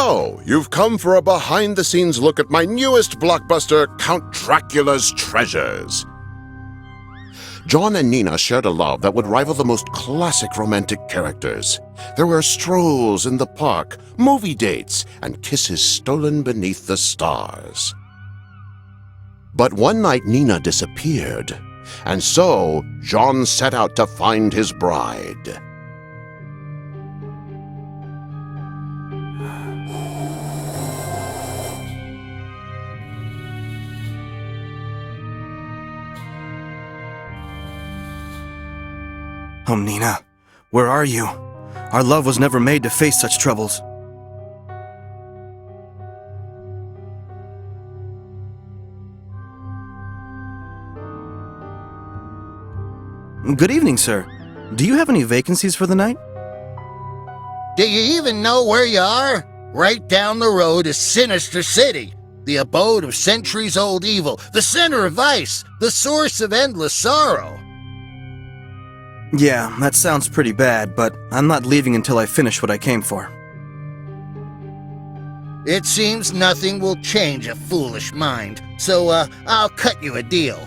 So, you've come for a behind-the-scenes look at my newest blockbuster, Count Dracula's Treasures. John and Nina shared a love that would rival the most classic romantic characters. There were strolls in the park, movie dates, and kisses stolen beneath the stars. But one night Nina disappeared, and so John set out to find his bride. Oh, Nina, where are you? Our love was never made to face such troubles. Good evening, sir. Do you have any vacancies for the night? Do you even know where you are? Right down the road is Sinister City, the abode of centuries-old evil, the center of vice, the source of endless sorrow. Yeah, that sounds pretty bad, but I'm not leaving until I finish what I came for. It seems nothing will change a foolish mind, so I'll cut you a deal.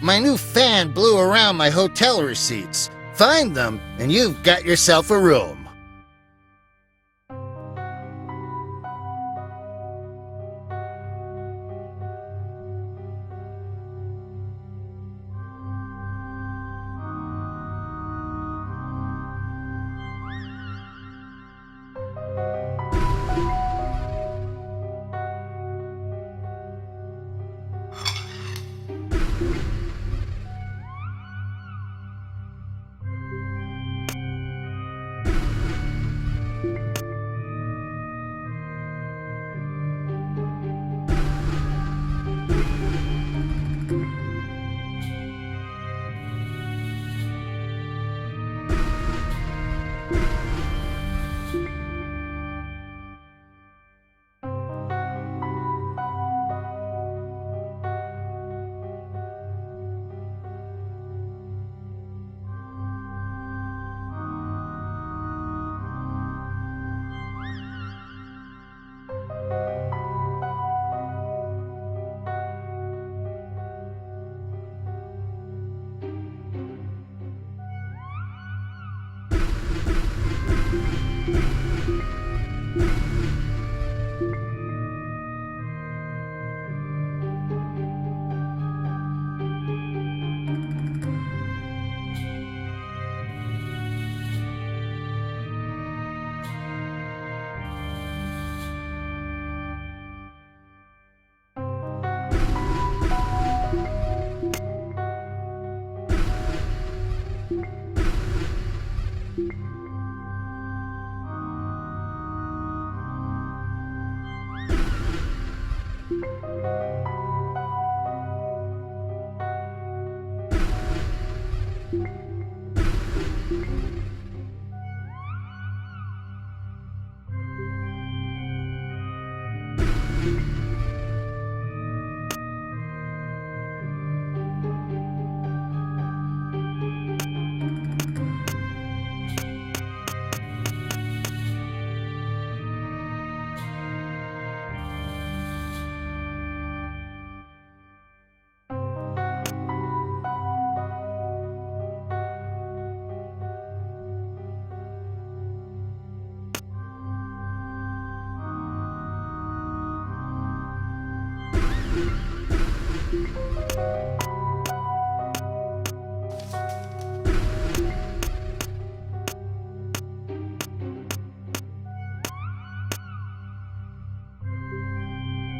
My new fan blew around my hotel receipts. Find them, and you've got yourself a room.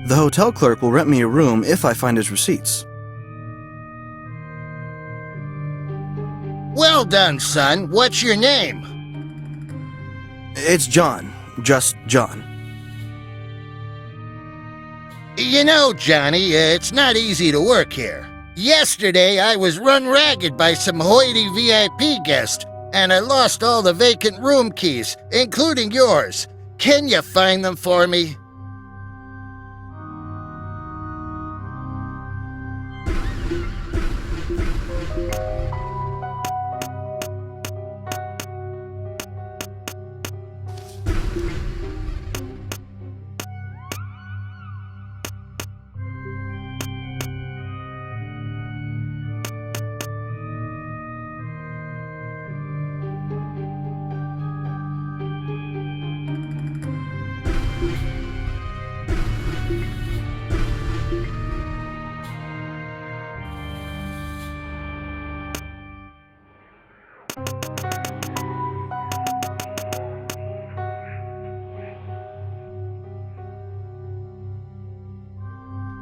The hotel clerk will rent me a room if I find his receipts. Well done, son. What's your name? It's John. Just John. You know, Johnny, it's not easy to work here. Yesterday, I was run ragged by some hoity VIP guests, and I lost all the vacant room keys, including yours. Can you find them for me?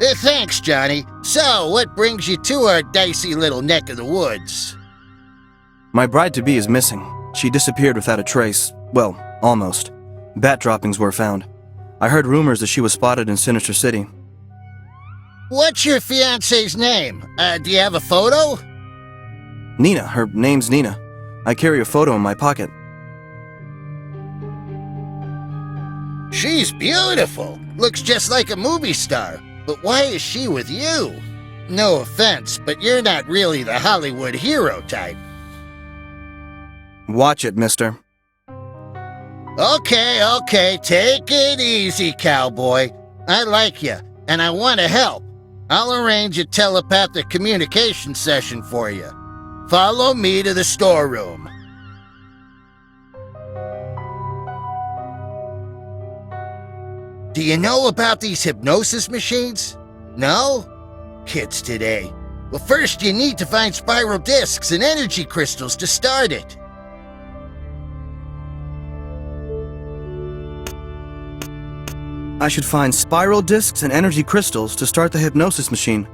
Thanks, Johnny. So, what brings you to our dicey little neck of the woods? My bride-to-be is missing. She disappeared without a trace. Well, almost. Bat droppings were found. I heard rumors that she was spotted in Sinister City. What's your fiance's name? Do you have a photo? Nina. Her name's Nina. I carry a photo in my pocket. She's beautiful. Looks just like a movie star. But why is she with you? No offense, but you're not really the Hollywood hero type. Watch it, mister. Okay, take it easy, cowboy. I like you, and I want to help. I'll arrange a telepathic communication session for you. Follow me to the storeroom. Do you know about these hypnosis machines? No? Kids today. Well, first you need to find spiral discs and energy crystals to start it. I should find spiral discs and energy crystals to start the hypnosis machine.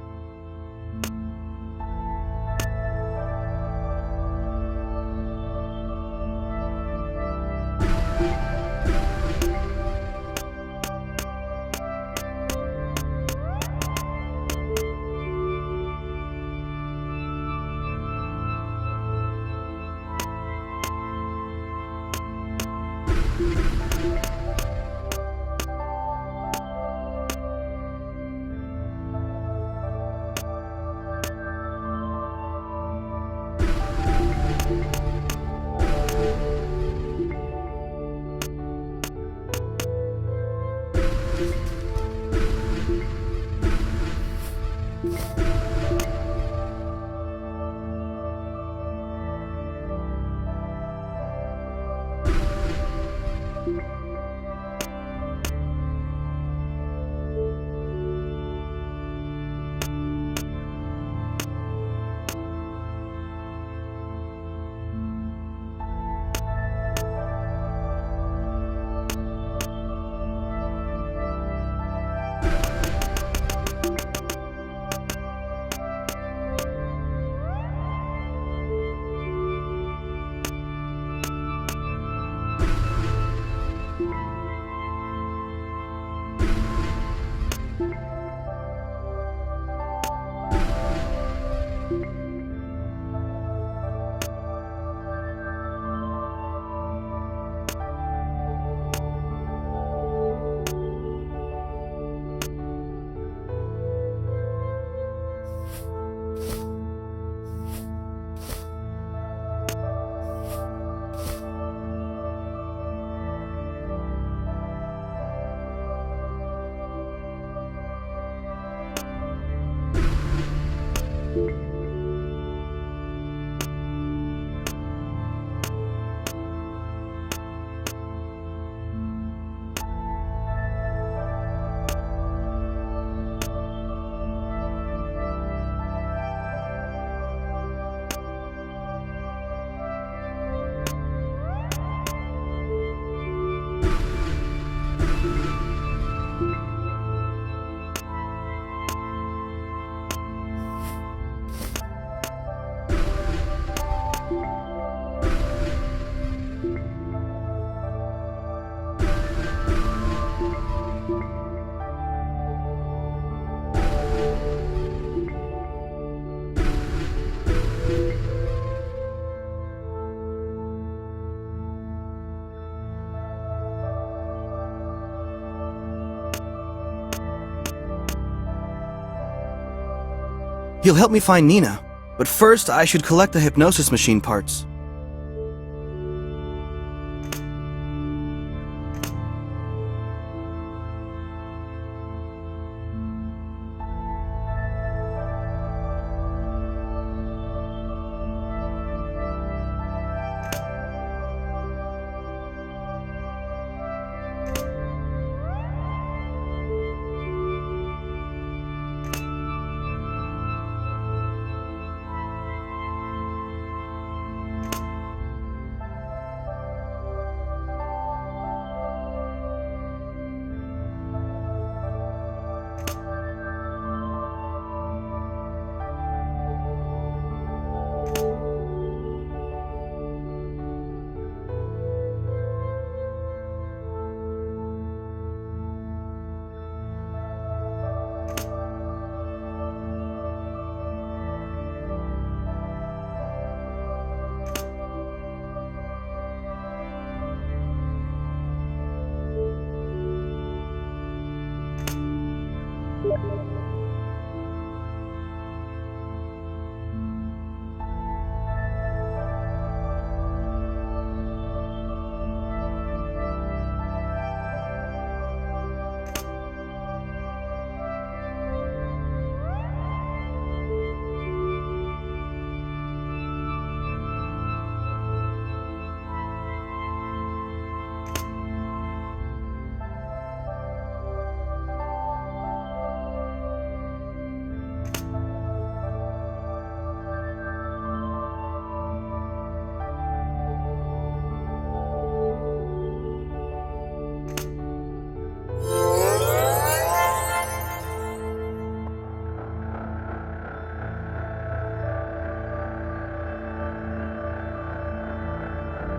He'll help me find Nina, but first I should collect the hypnosis machine parts.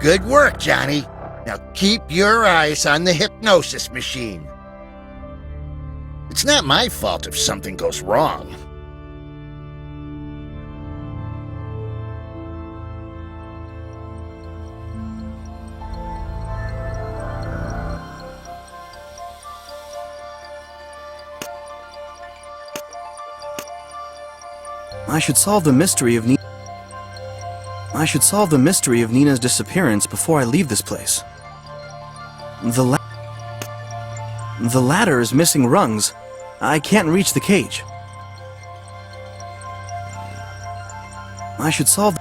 Good work, Johnny. Now keep your eyes on the hypnosis machine. It's not my fault if something goes wrong. I should solve the mystery of Nina's disappearance before I leave this place. The ladder is missing rungs. I can't reach the cage. I should solve...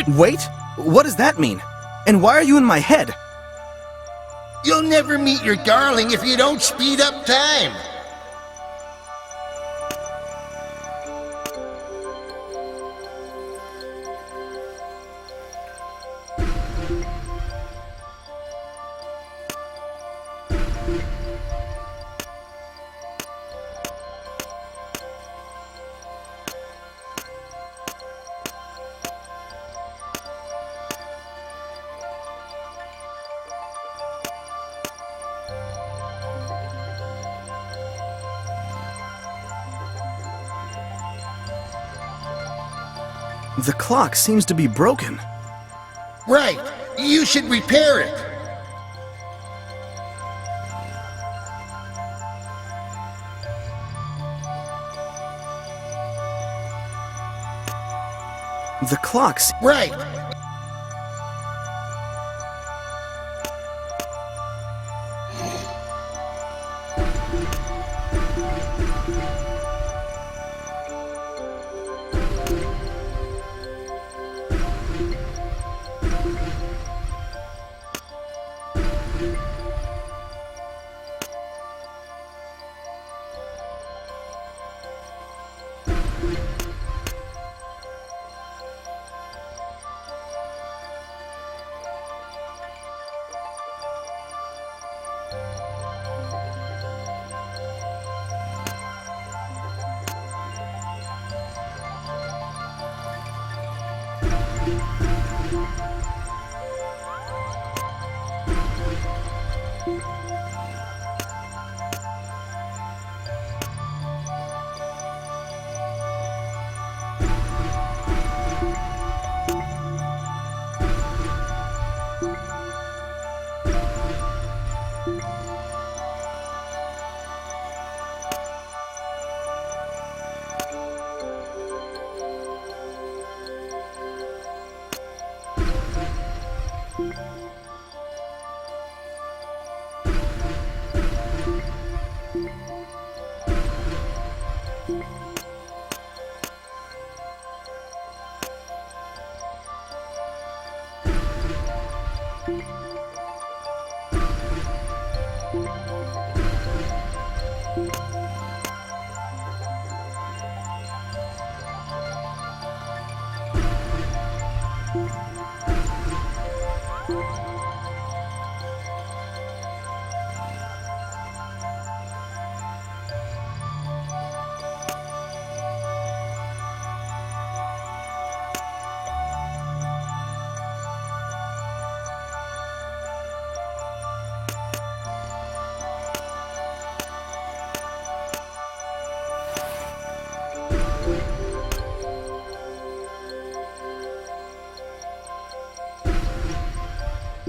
Wait? What does that mean? And why are you in my head? You'll never meet your darling if you don't speed up time. The clock seems to be broken. Right. You should repair it. The clock's... Right.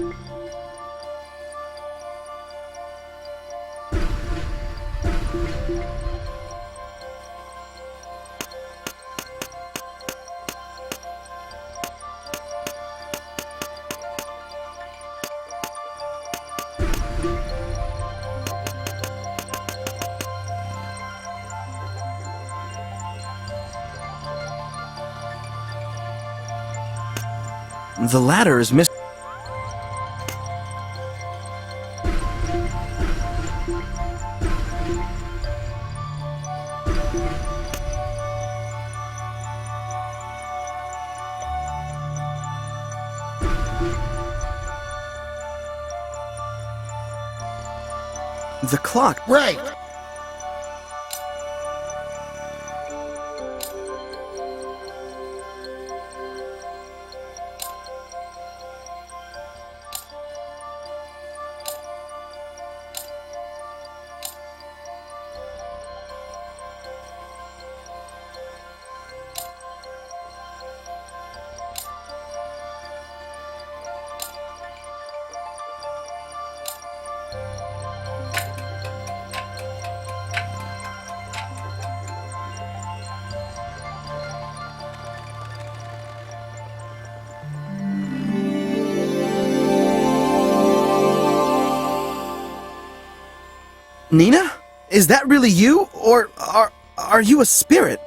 The ladder is missing. The clock. Right. Nina? Is that really you? Or are you a spirit?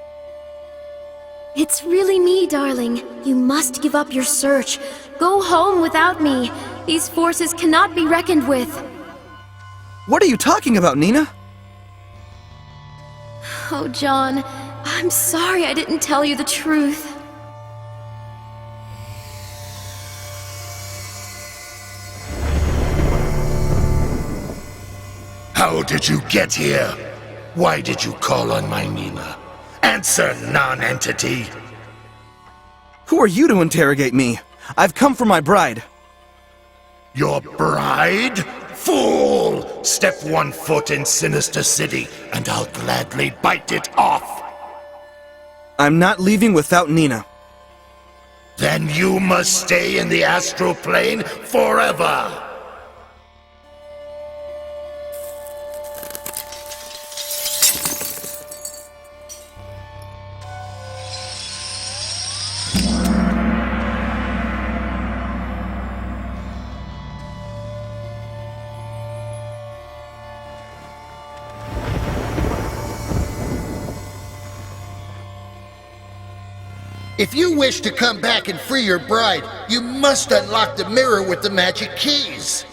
It's really me, darling. You must give up your search. Go home without me. These forces cannot be reckoned with. What are you talking about, Nina? Oh, John, I'm sorry I didn't tell you the truth. How did you get here? Why did you call on my Nina? Answer, non-entity! Who are you to interrogate me? I've come for my bride. Your bride? Fool! Step 1 foot in Sinister City, and I'll gladly bite it off! I'm not leaving without Nina. Then you must stay in the astral plane forever! If you wish to come back and free your bride, you must unlock the mirror with the magic keys.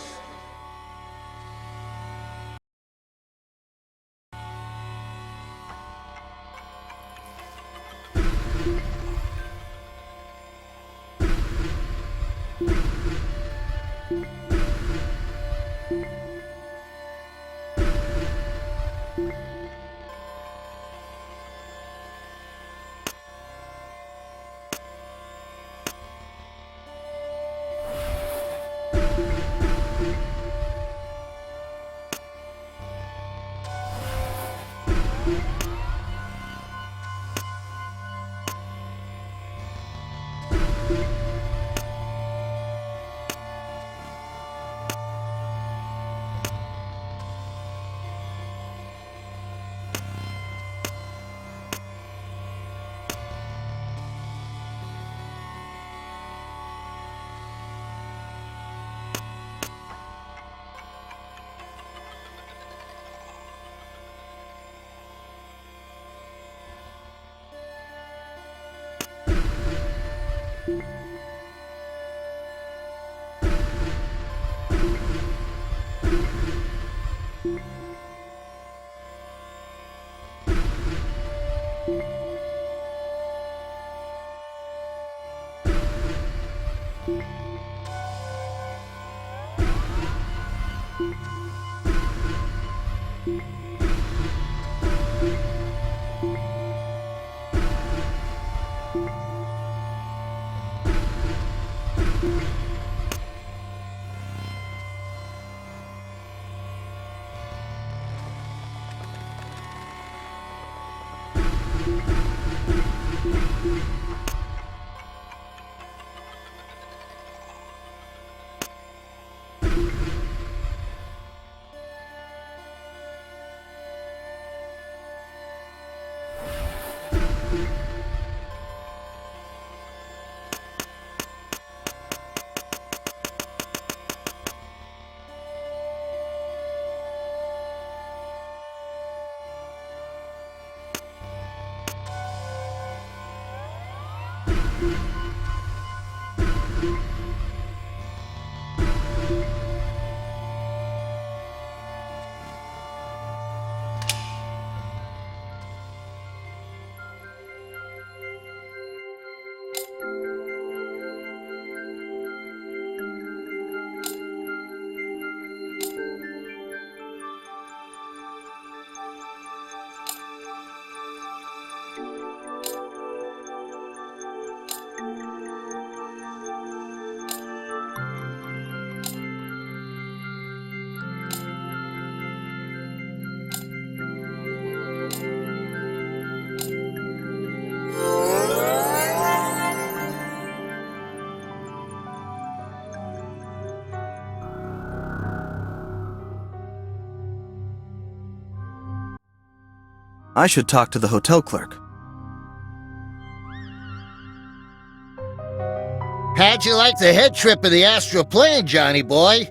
I should talk to the hotel clerk. How'd you like the head trip of the astral plane, Johnny boy?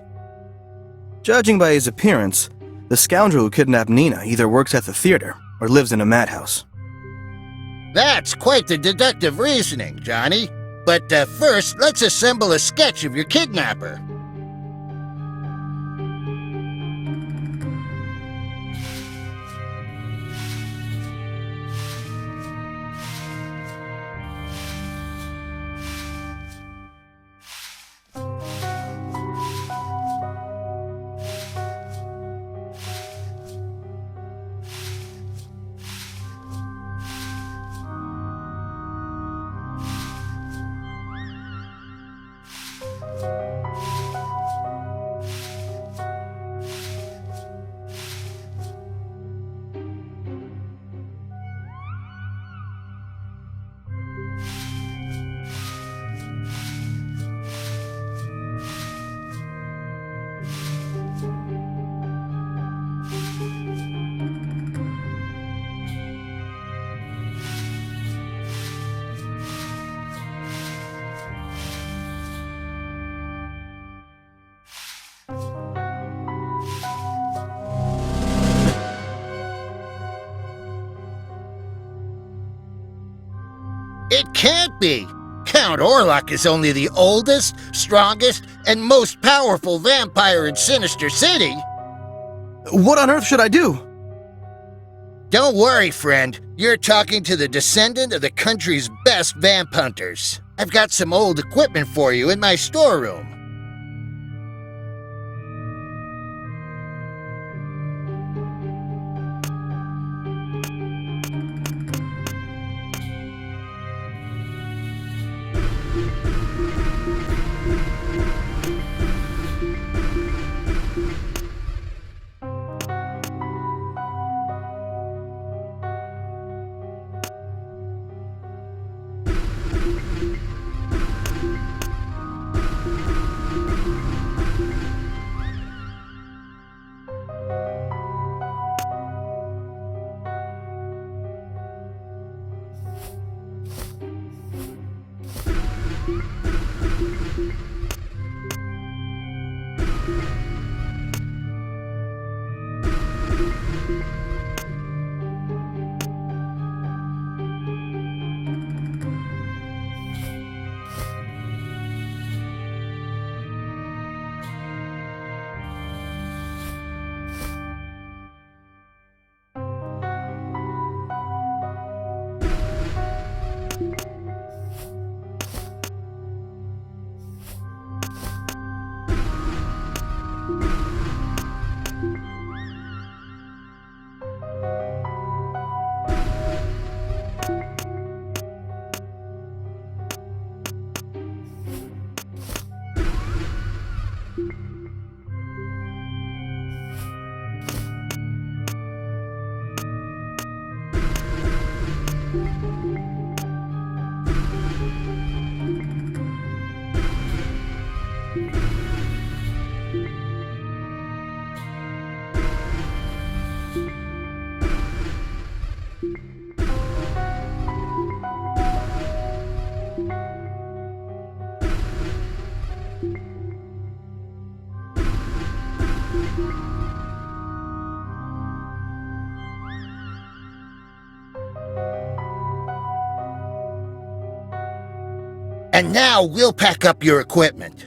Judging by his appearance, the scoundrel who kidnapped Nina either works at the theater or lives in a madhouse. That's quite the deductive reasoning, Johnny. But first, let's assemble a sketch of your kidnapper. It can't be! Count Orlok is only the oldest, strongest, and most powerful vampire in Sinister City! What on earth should I do? Don't worry, friend. You're talking to the descendant of the country's best vamp hunters. I've got some old equipment for you in my storeroom. And now we'll pack up your equipment.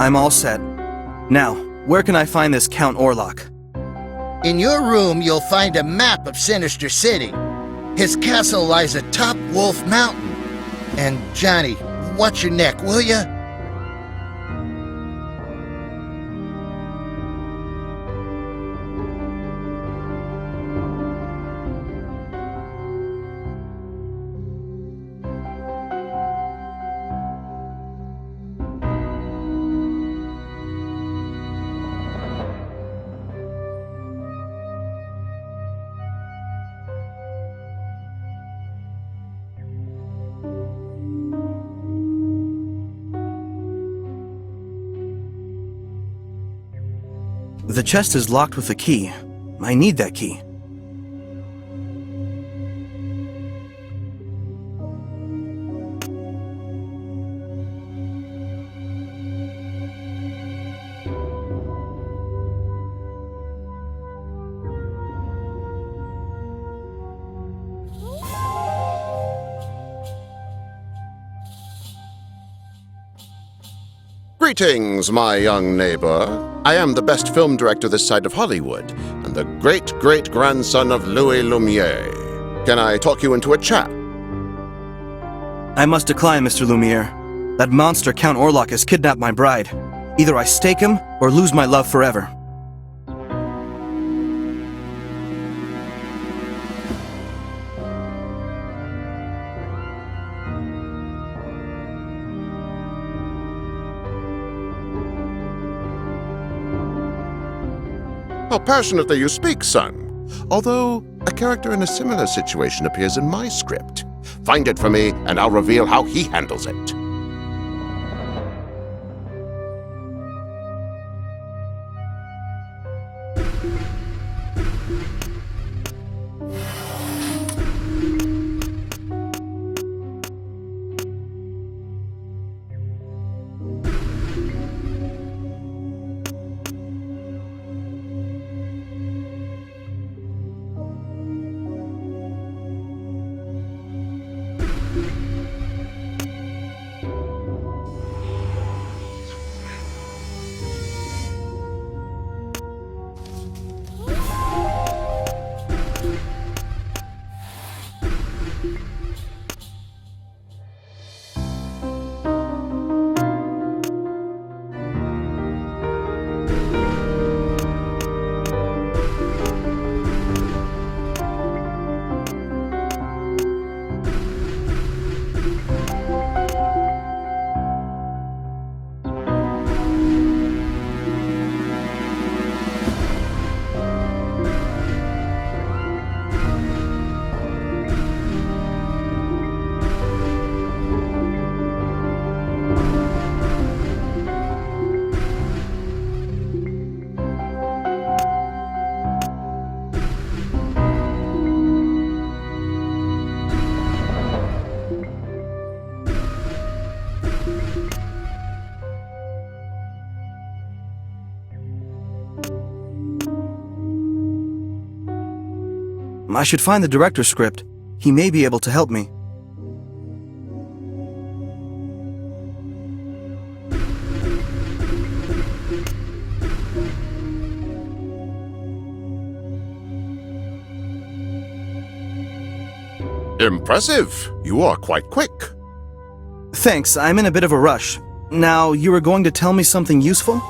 I'm all set. Now, where can I find this Count Orlok? In your room, you'll find a map of Sinister City. His castle lies atop Wolf Mountain. And Johnny, watch your neck, will ya? The chest is locked with a key. I need that key. Greetings, my young neighbor. I am the best film director this side of Hollywood, and the great-great-grandson of Louis Lumiere. Can I talk you into a chat? I must decline, Mr. Lumiere. That monster Count Orlok has kidnapped my bride. Either I stake him, or lose my love forever. How passionately you speak, son. Although, a character in a similar situation appears in my script. Find it for me, and I'll reveal how he handles it. I should find the director's script. He may be able to help me. Impressive. You are quite quick. Thanks, I'm in a bit of a rush. Now, you were going to tell me something useful?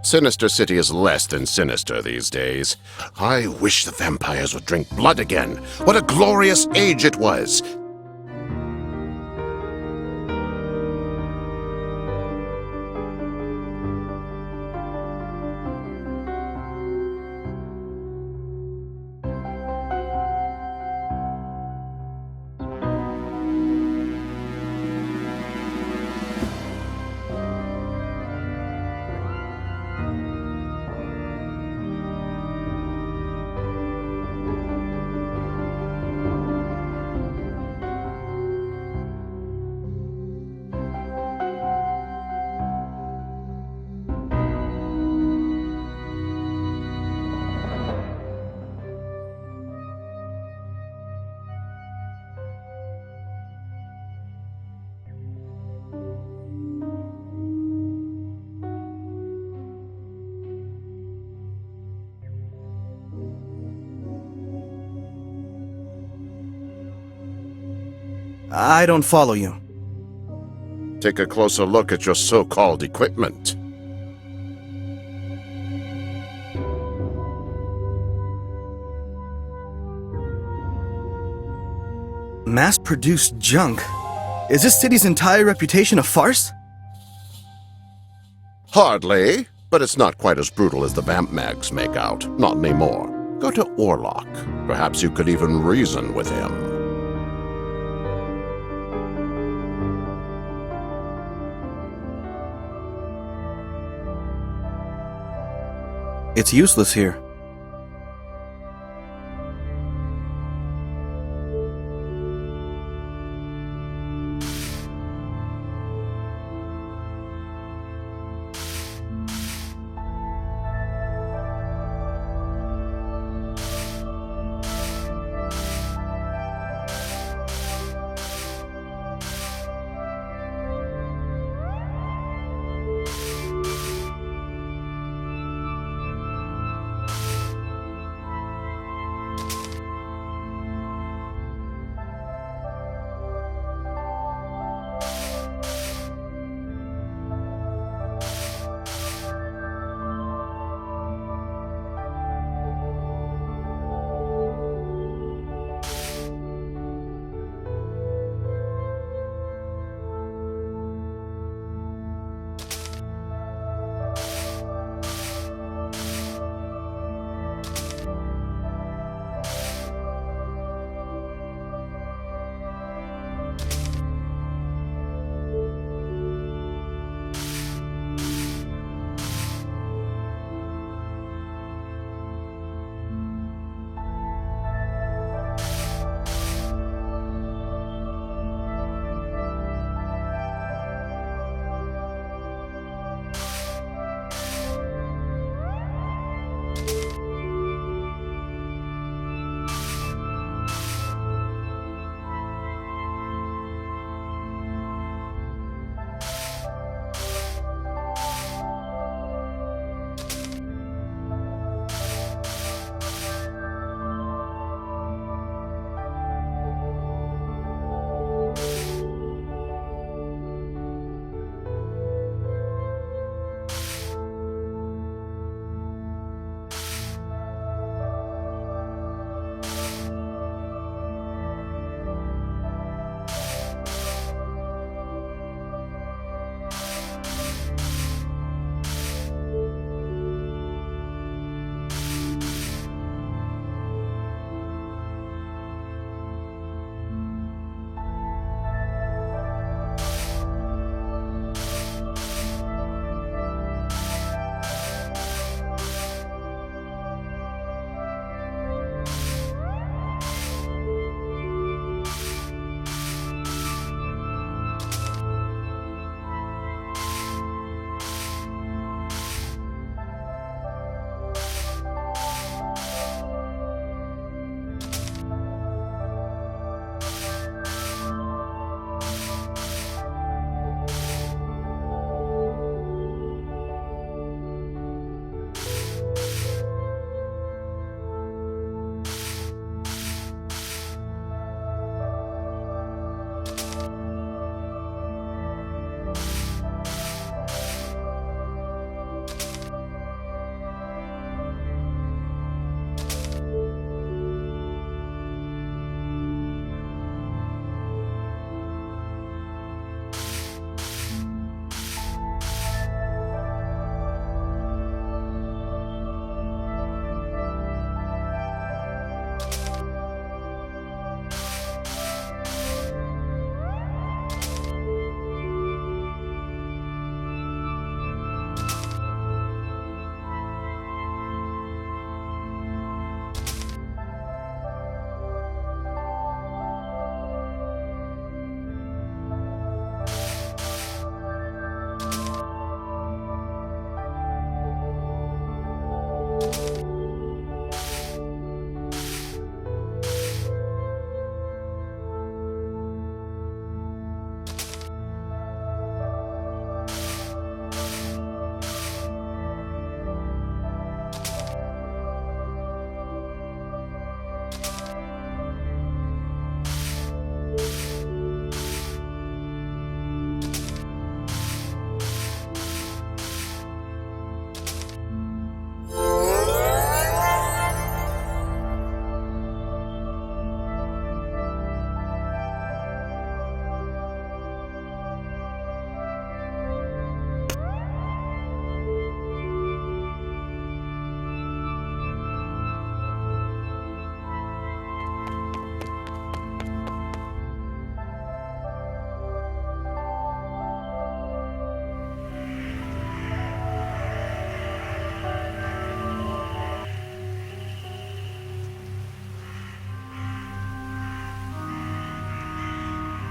Sinister City is less than sinister these days. I wish the vampires would drink blood again. What a glorious age it was. I don't follow you. Take a closer look at your so-called equipment. Mass-produced junk? Is this city's entire reputation a farce? Hardly, but it's not quite as brutal as the vamp mags make out. Not anymore. Go to Orlok. Perhaps you could even reason with him. It's useless here.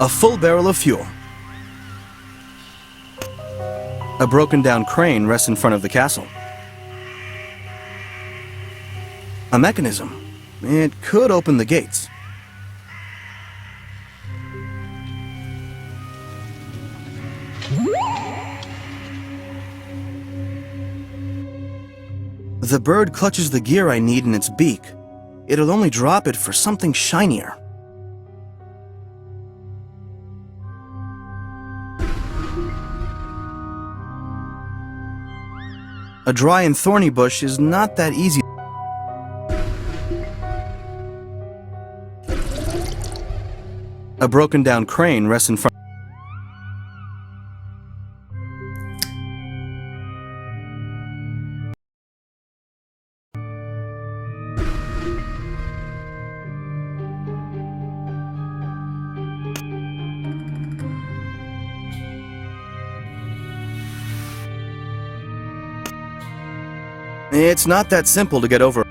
A full barrel of fuel. A broken down crane rests in front of the castle. A mechanism. It could open the gates. The bird clutches the gear I need in its beak. It'll only drop it for something shinier. A dry and thorny bush is not that easy. A broken down crane rests in front. It's not that simple to get over.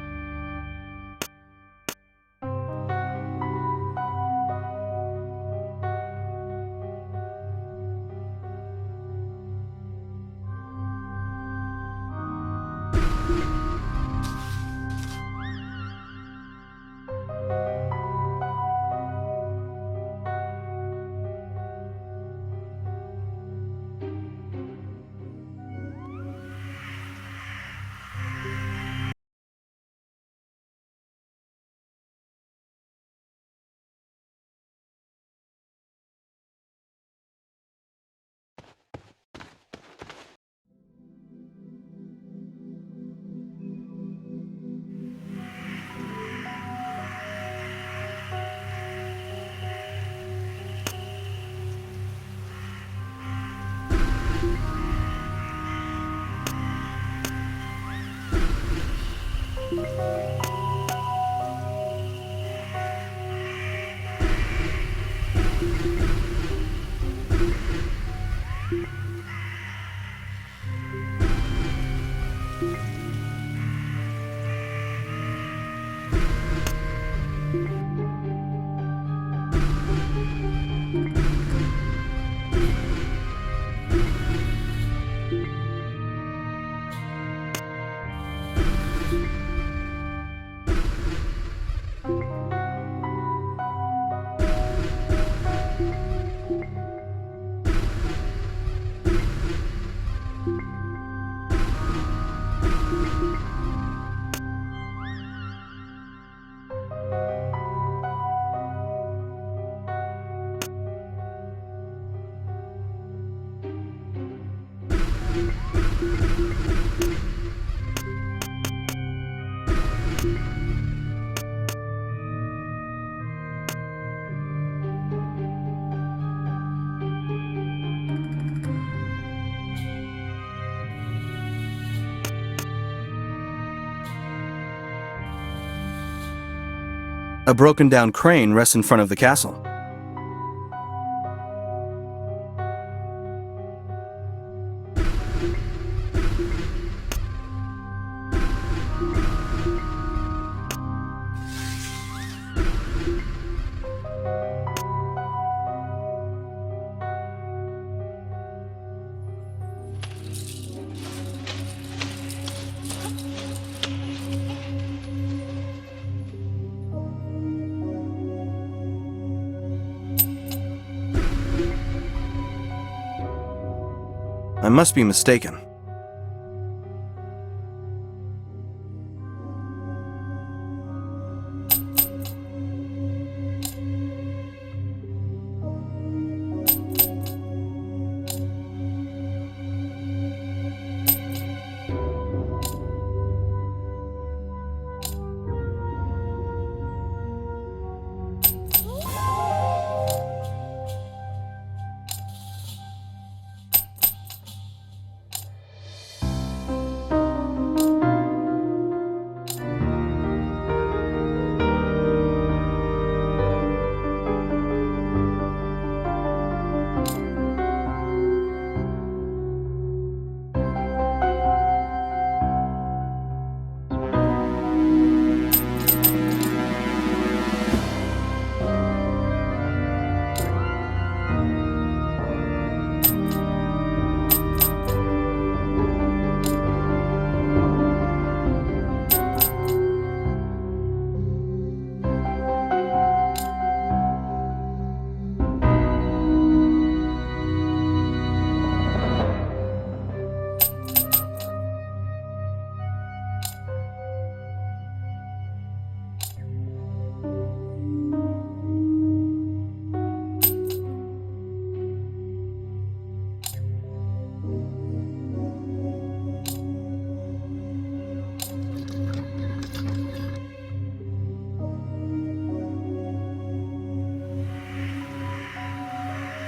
A broken down crane rests in front of the castle. I must be mistaken.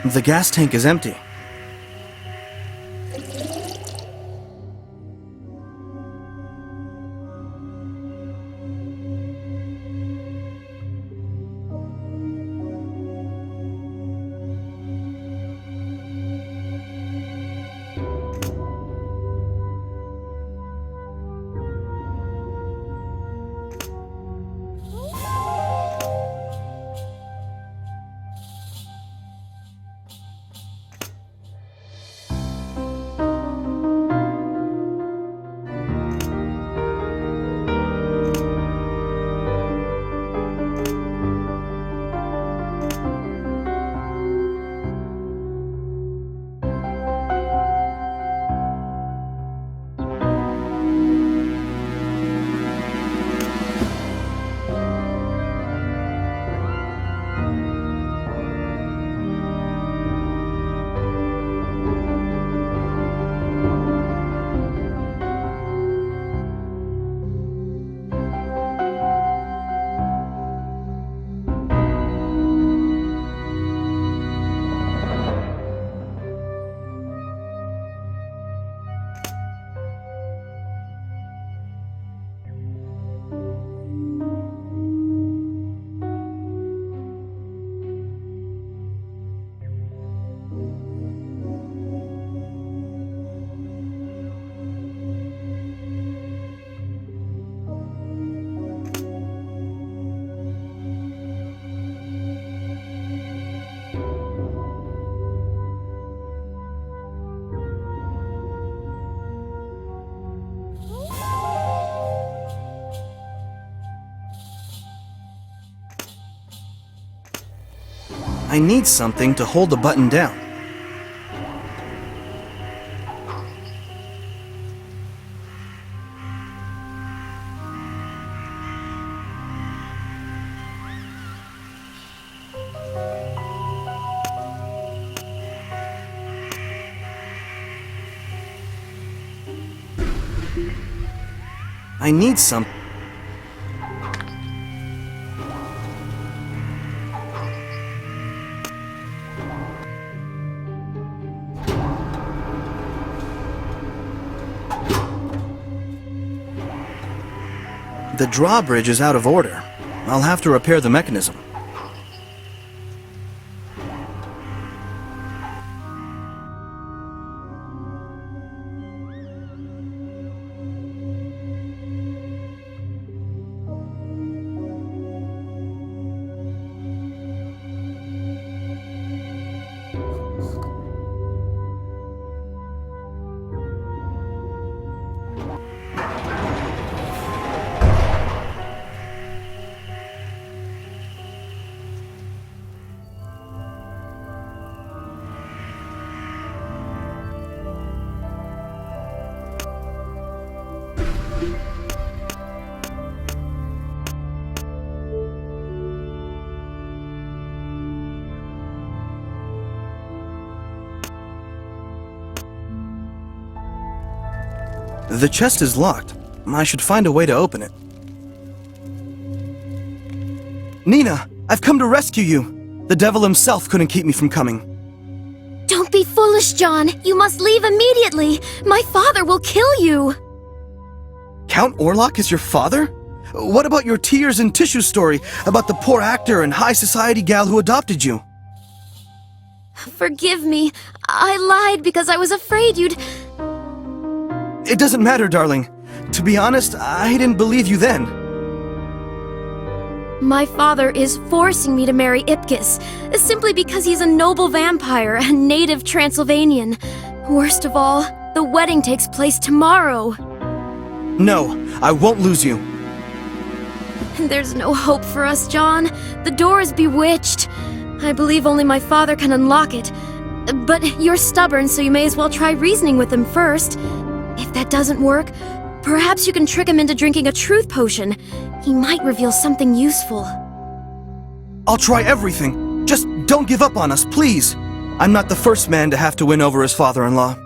The gas tank is empty. I need something to hold the button down. I need some. The drawbridge is out of order. I'll have to repair the mechanism. The chest is locked. I should find a way to open it. Nina, I've come to rescue you. The devil himself couldn't keep me from coming. Don't be foolish, John. You must leave immediately. My father will kill you. Count Orlok is your father? What about your tears and tissue story about the poor actor and high society gal who adopted you? Forgive me. I lied because I was afraid you'd... It doesn't matter, darling. To be honest, I didn't believe you then. My father is forcing me to marry Ipkiss, simply because he's a noble vampire and native Transylvanian. Worst of all, the wedding takes place tomorrow. No, I won't lose you. There's no hope for us, John. The door is bewitched. I believe only my father can unlock it. But you're stubborn, so you may as well try reasoning with him first. If that doesn't work, perhaps you can trick him into drinking a truth potion. He might reveal something useful. I'll try everything. Just don't give up on us, please. I'm not the first man to have to win over his father-in-law.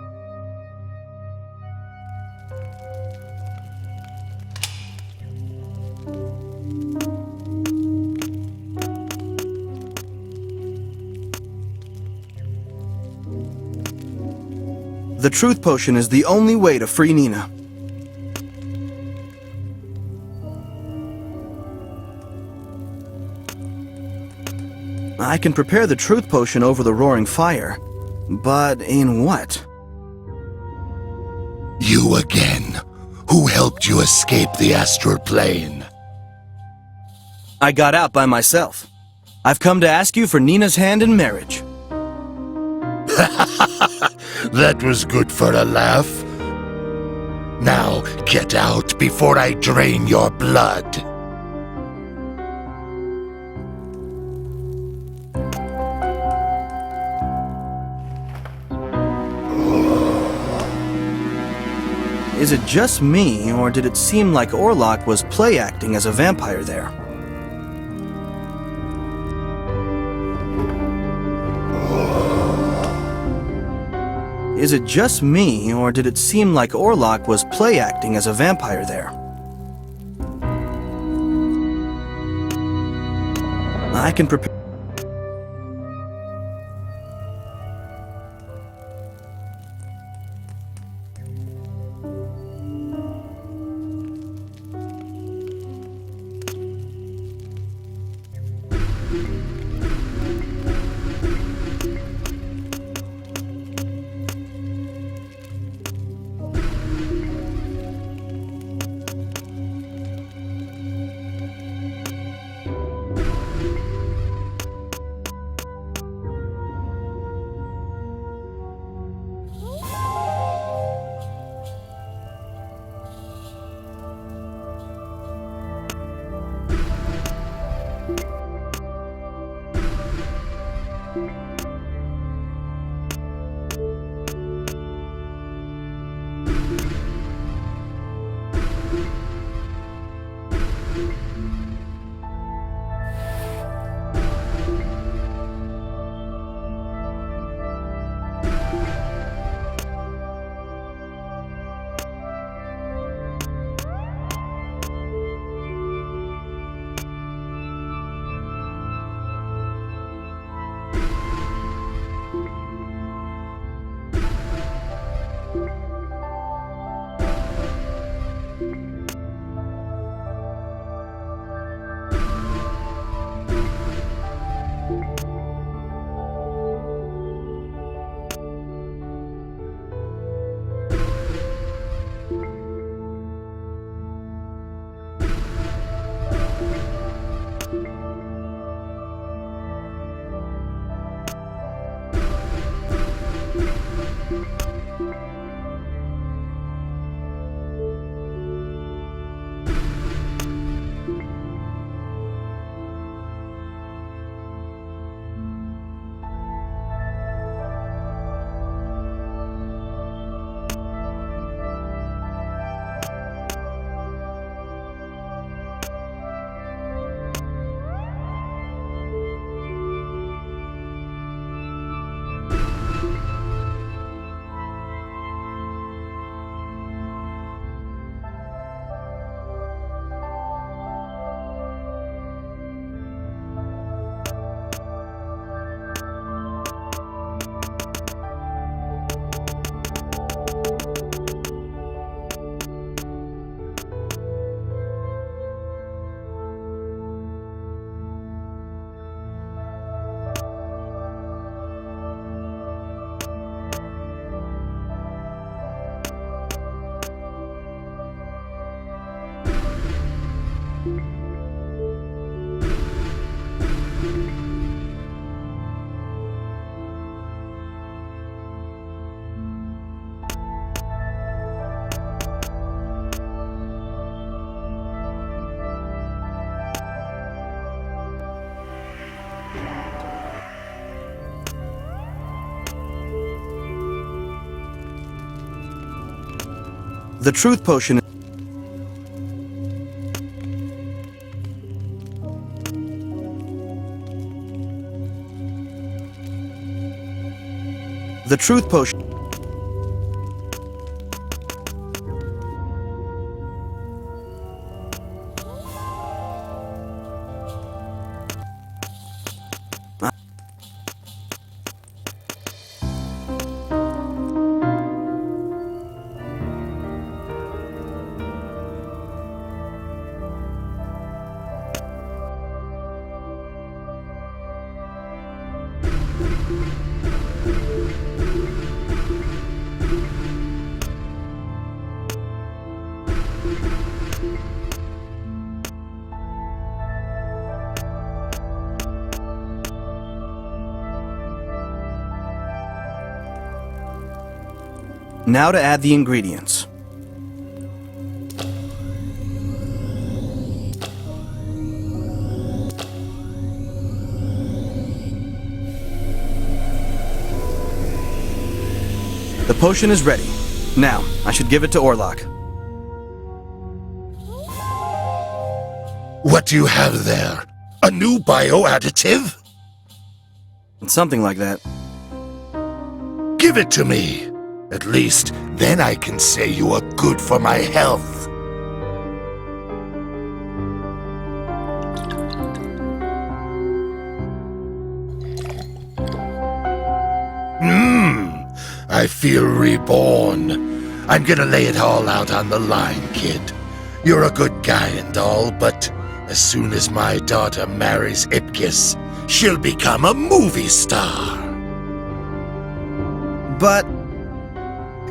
The truth potion is the only way to free Nina. I can prepare the truth potion over the roaring fire, but in what? You again. Who helped you escape the astral plane? I got out by myself. I've come to ask you for Nina's hand in marriage. That was good for a laugh. Now get out before I drain your blood. Is it just me, or did it seem like Orlok was play-acting as a vampire there? Is it just me, or did it seem like Orlok was play-acting as a vampire there? I can prepare... The truth potion... The truth potion... Now to add the ingredients. The potion is ready. Now, I should give it to Orlok. What do you have there? A new bioadditive? Something like that. Give it to me. At least, then I can say you are good for my health. I feel reborn. I'm gonna lay it all out on the line, kid. You're a good guy and all, but as soon as my daughter marries Ipkiss, she'll become a movie star. But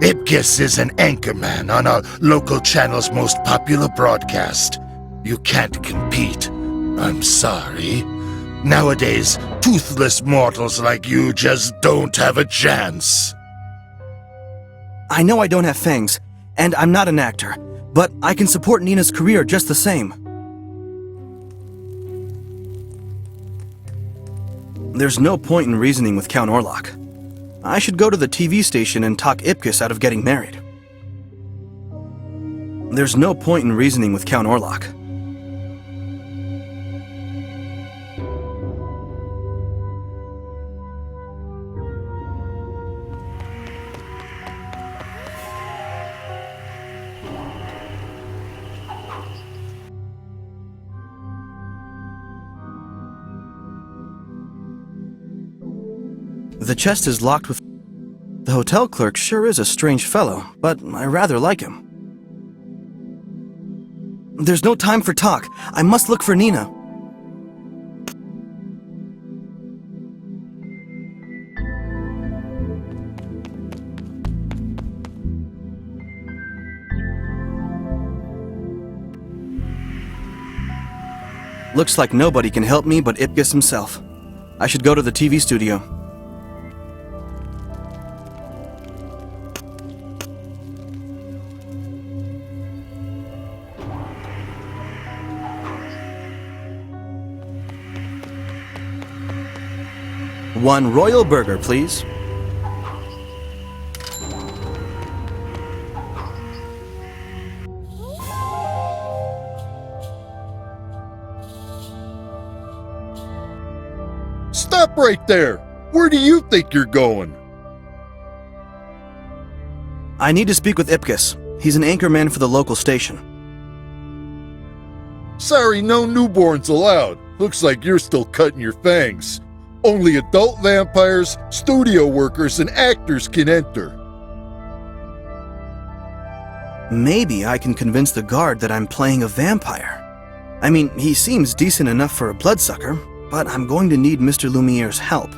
Ipkiss is an anchorman on our local channel's most popular broadcast. You can't compete. I'm sorry. Nowadays, toothless mortals like you just don't have a chance. I know I don't have fangs, and I'm not an actor, but I can support Nina's career just the same. There's no point in reasoning with Count Orlok. I should go to the TV station and talk Ipkiss out of getting married. There's no point in reasoning with Count Orlok. The chest is locked with... The hotel clerk sure is a strange fellow, but I rather like him. There's no time for talk. I must look for Nina. Looks like nobody can help me but Ipkiss himself. I should go to the TV studio. One royal burger, please. Stop right there! Where do you think you're going? I need to speak with Ipkiss. He's an anchorman for the local station. Sorry, no newborns allowed. Looks like you're still cutting your fangs. Only adult vampires, studio workers, and actors can enter. Maybe I can convince the guard that I'm playing a vampire. I mean, he seems decent enough for a bloodsucker, but I'm going to need Mr. Lumiere's help.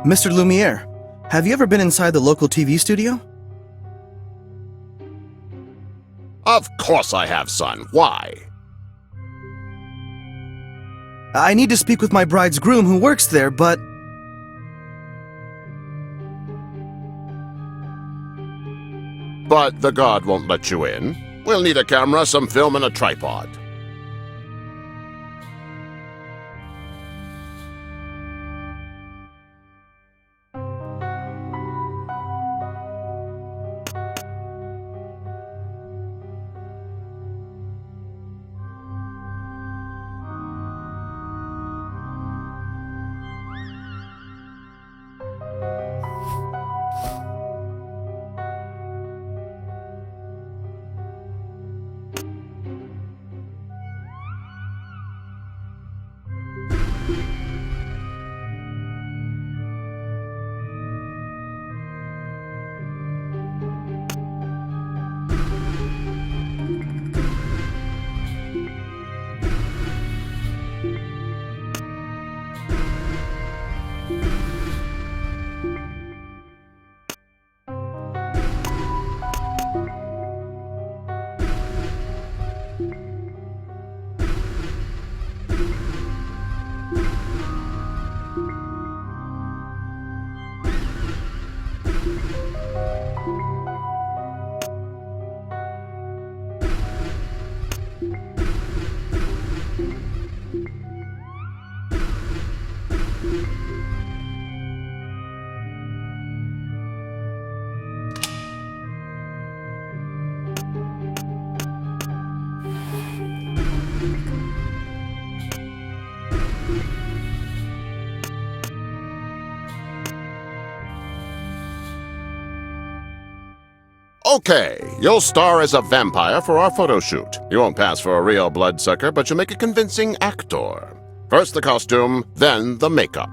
Mr. Lumiere, have you ever been inside the local TV studio? Of course I have, son. Why? I need to speak with my bride's groom who works there, but... But the guard won't let you in. We'll need a camera, some film, and a tripod. Okay, you'll star as a vampire for our photo shoot. You won't pass for a real bloodsucker, but you'll make a convincing actor. First the costume, then the makeup.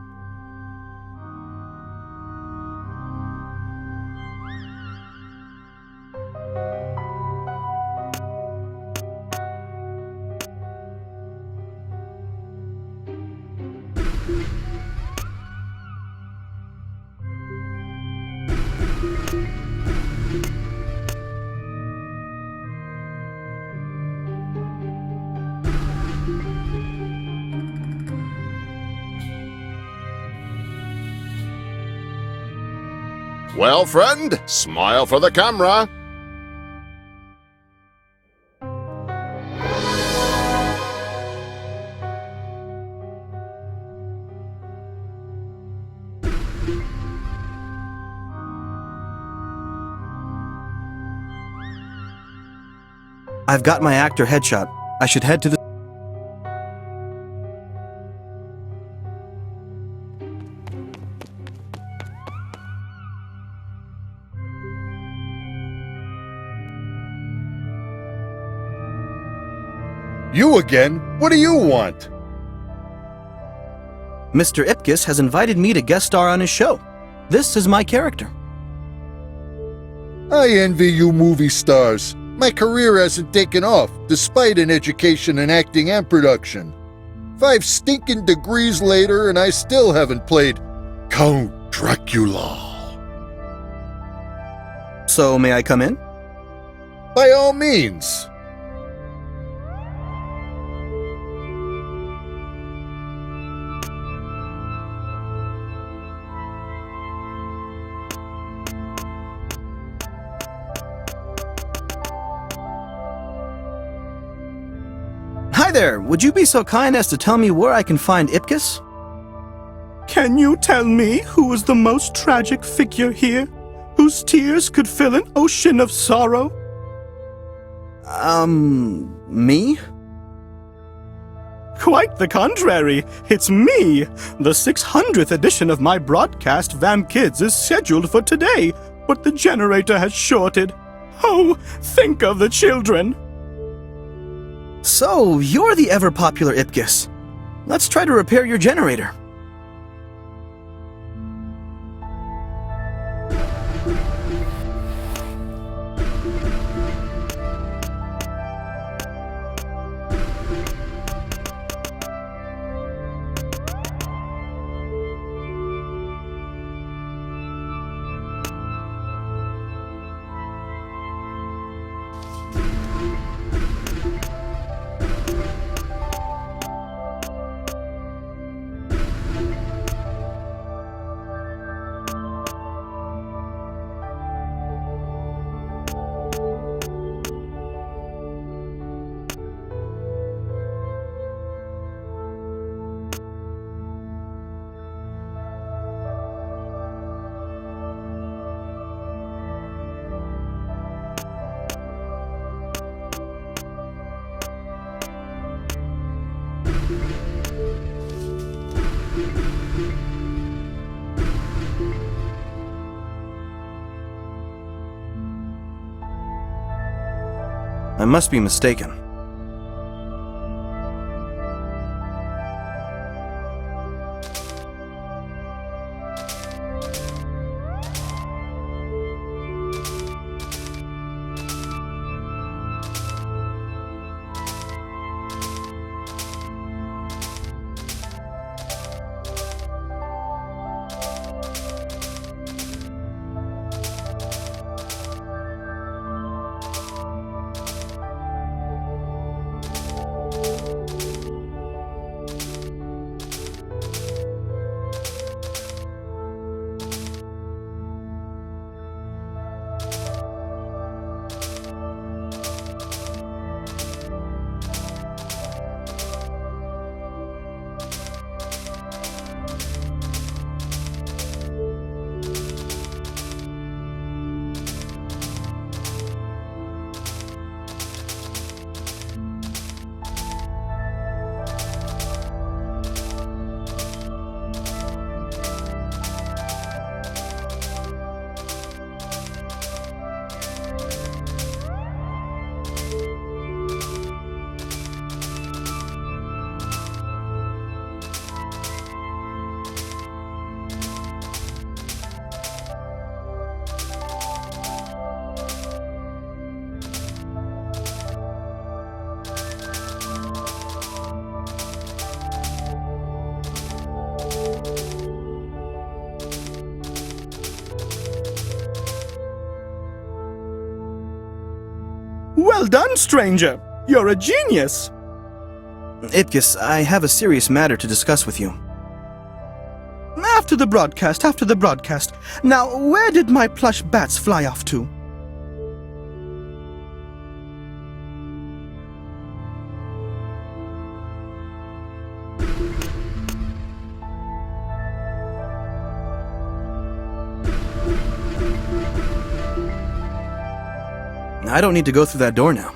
Well, friend, smile for the camera. I've got my actor headshot. I should head to the... You again? What do you want? Mr. Ipkiss has invited me to guest star on his show. This is my character. I envy you movie stars. My career hasn't taken off, despite an education in acting and production. 5 stinking degrees later, and I still haven't played Count Dracula. So, may I come in? By all means. Hi there, would you be so kind as to tell me where I can find Ipkiss? Can you tell me who is the most tragic figure here, whose tears could fill an ocean of sorrow? Me? Quite the contrary. It's me. The 600th edition of my broadcast, Vam Kids, is scheduled for today, but the generator has shorted. Oh, think of the children. So, you're the ever-popular Ipkiss. Let's try to repair your generator. I must be mistaken. Well done, stranger. You're a genius. Ipkiss, I have a serious matter to discuss with you. After the broadcast. Now, where did my plush bats fly off to? I don't need to go through that door now.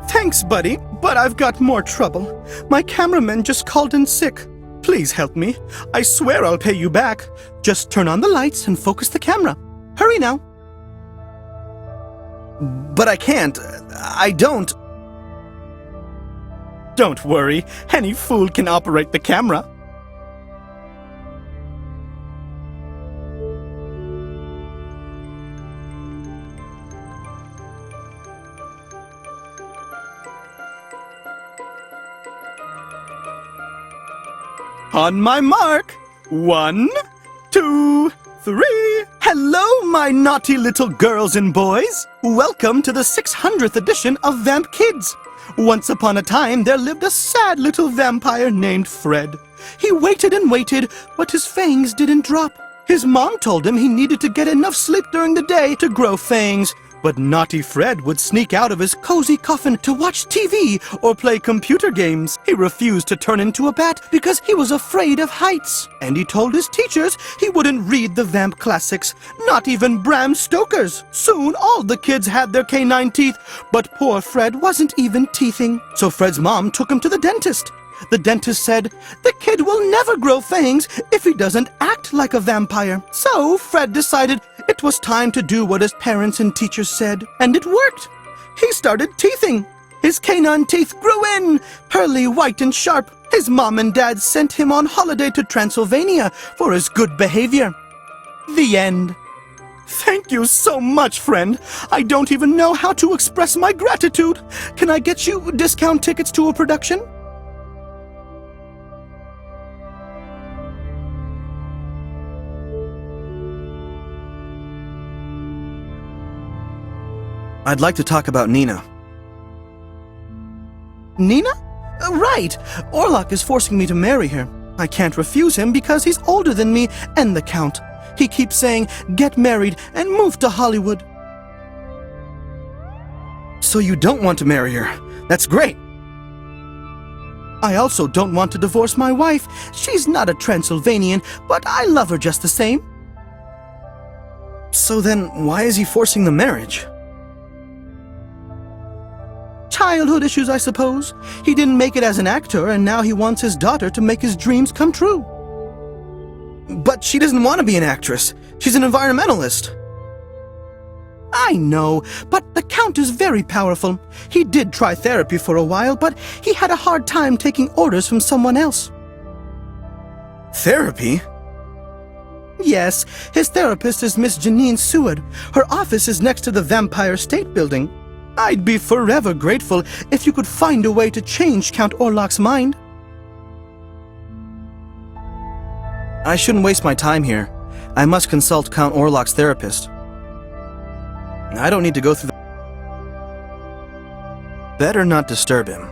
Thanks, buddy, but I've got more trouble. My cameraman just called in sick. Please help me. I swear I'll pay you back. Just turn on the lights and focus the camera. Hurry now. But I can't. I don't. Don't worry. Any fool can operate the camera. On my mark. 1, 2, 3. Hello, my naughty little girls and boys. Welcome to the 600th edition of Vamp Kids. Once upon a time, there lived a sad little vampire named Fred. He waited and waited, but his fangs didn't drop. His mom told him he needed to get enough sleep during the day to grow fangs. But naughty Fred would sneak out of his cozy coffin to watch TV or play computer games. He refused to turn into a bat because he was afraid of heights. And he told his teachers he wouldn't read the vamp classics, not even Bram Stoker's. Soon all the kids had their canine teeth, but poor Fred wasn't even teething. So Fred's mom took him to the dentist. The dentist said, the kid will never grow fangs if he doesn't act like a vampire. So Fred decided it was time to do what his parents and teachers said. And it worked. He started teething. His canine teeth grew in, pearly white and sharp. His mom and dad sent him on holiday to Transylvania for his good behavior. The end. Thank you so much, friend. I don't even know how to express my gratitude. Can I get you discount tickets to a production? I'd like to talk about Nina. Nina? Right. Orlok is forcing me to marry her. I can't refuse him because he's older than me and the Count. He keeps saying, get married and move to Hollywood. So you don't want to marry her. That's great. I also don't want to divorce my wife. She's not a Transylvanian, but I love her just the same. So then, why is he forcing the marriage? Childhood issues, I suppose. He didn't make it as an actor, and now he wants his daughter to make his dreams come true. But she doesn't want to be an actress. She's an environmentalist. I know, but the Count is very powerful. He did try therapy for a while, but he had a hard time taking orders from someone else. Therapy? Yes, his therapist is Miss Janine Seward. Her office is next to the Vampire State Building. I'd be forever grateful if you could find a way to change Count Orlok's mind. I shouldn't waste my time here. I must consult Count Orlok's therapist. I don't need to go through the... Better not disturb him.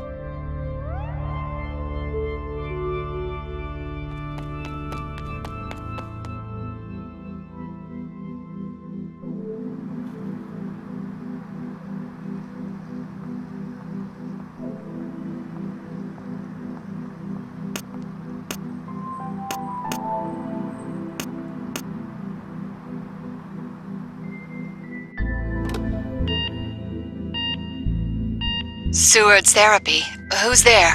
Seward's therapy. Who's there?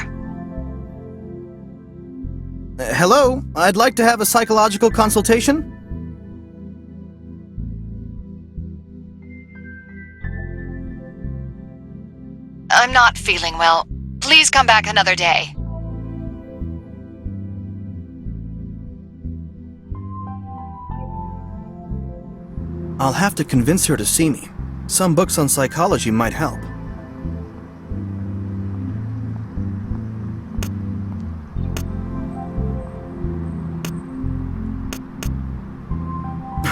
Hello? I'd like to have a psychological consultation. I'm not feeling well. Please come back another day. I'll have to convince her to see me. Some books on psychology might help.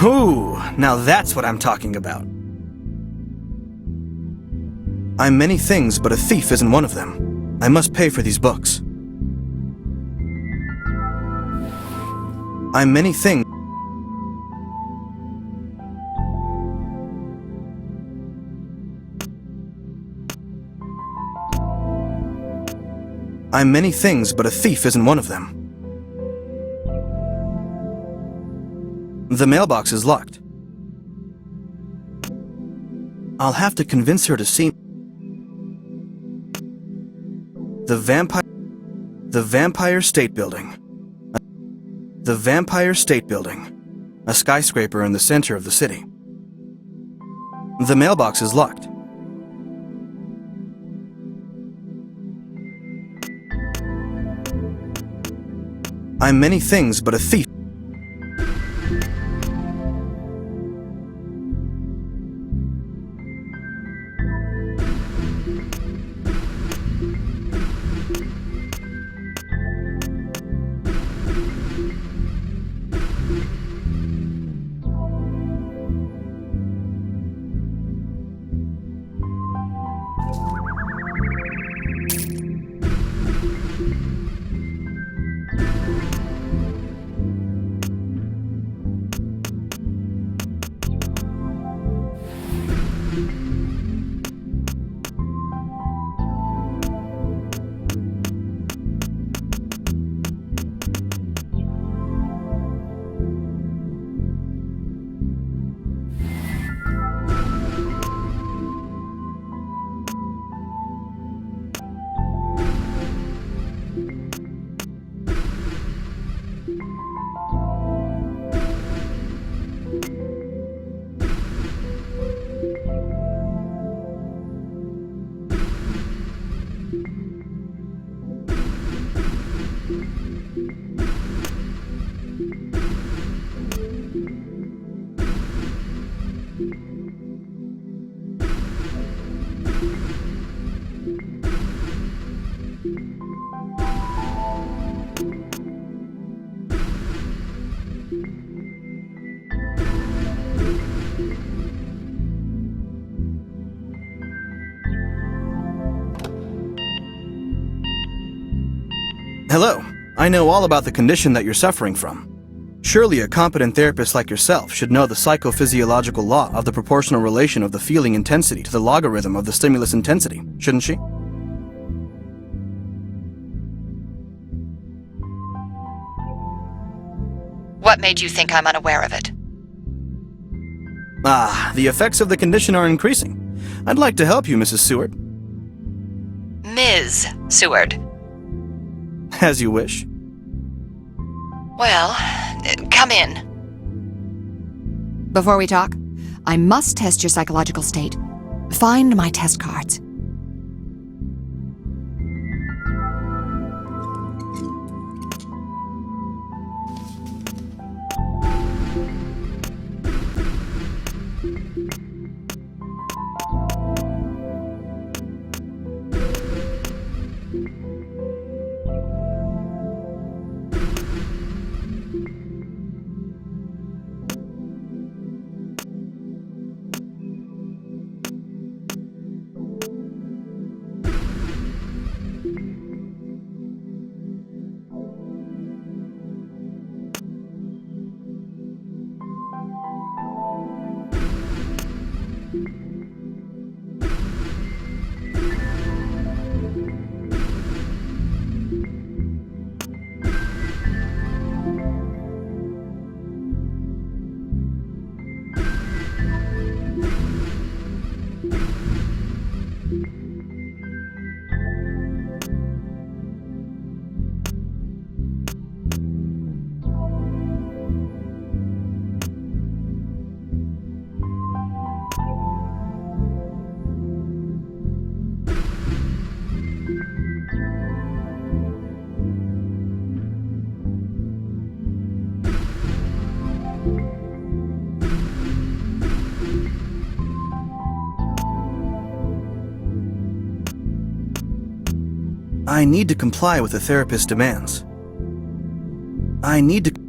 Ooh, now that's what I'm talking about. I'm many things, but a thief isn't one of them. I must pay for these books. I'm many things. I'm many things, but a thief isn't one of them. The mailbox is locked. I'll have to convince her to see... The Vampire State Building. The Vampire State Building. A skyscraper in the center of the city. The mailbox is locked. I'm many things, but a thief. Hello. I know all about the condition that you're suffering from. Surely a competent therapist like yourself should know the psychophysiological law of the proportional relation of the feeling intensity to the logarithm of the stimulus intensity, shouldn't she? What made you think I'm unaware of it? Ah, the effects of the condition are increasing. I'd like to help you, Mrs. Seward. Ms. Seward. As you wish. Well, come in. Before we talk, I must test your psychological state. Find my test cards. I need to comply with the therapist's demands. I need to...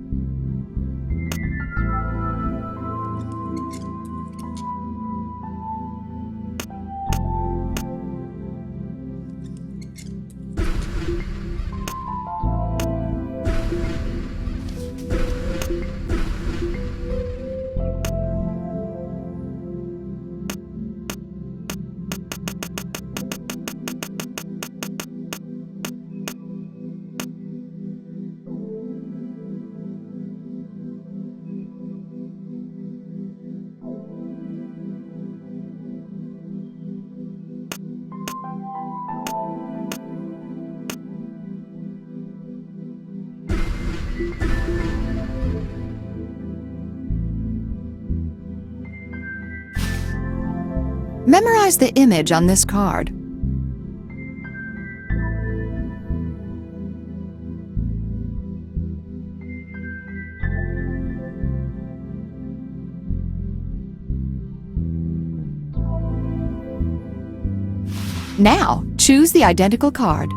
Memorize the image on this card. Now, choose the identical card.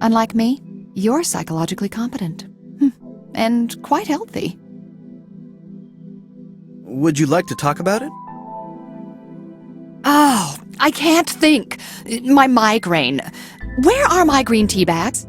Unlike me, you're psychologically competent. And quite healthy. Would you like to talk about it? Oh, I can't think. My migraine. Where are my green tea bags?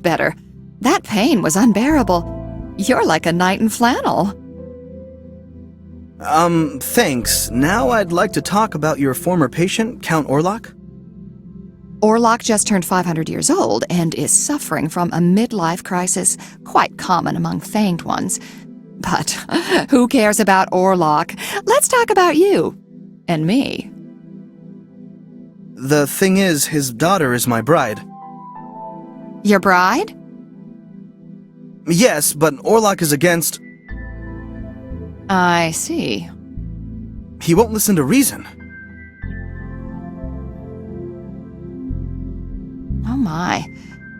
better. That pain was unbearable. You're like a knight in flannel. Thanks. Now I'd like to talk about your former patient, Count Orlok. Orlok just turned 500 years old and is suffering from a midlife crisis, quite common among fanged ones. But who cares about Orlok? Let's talk about you. And me. The thing is, his daughter is my bride. Your bride? Yes, but Orlok is against... I see. He won't listen to reason. Oh my.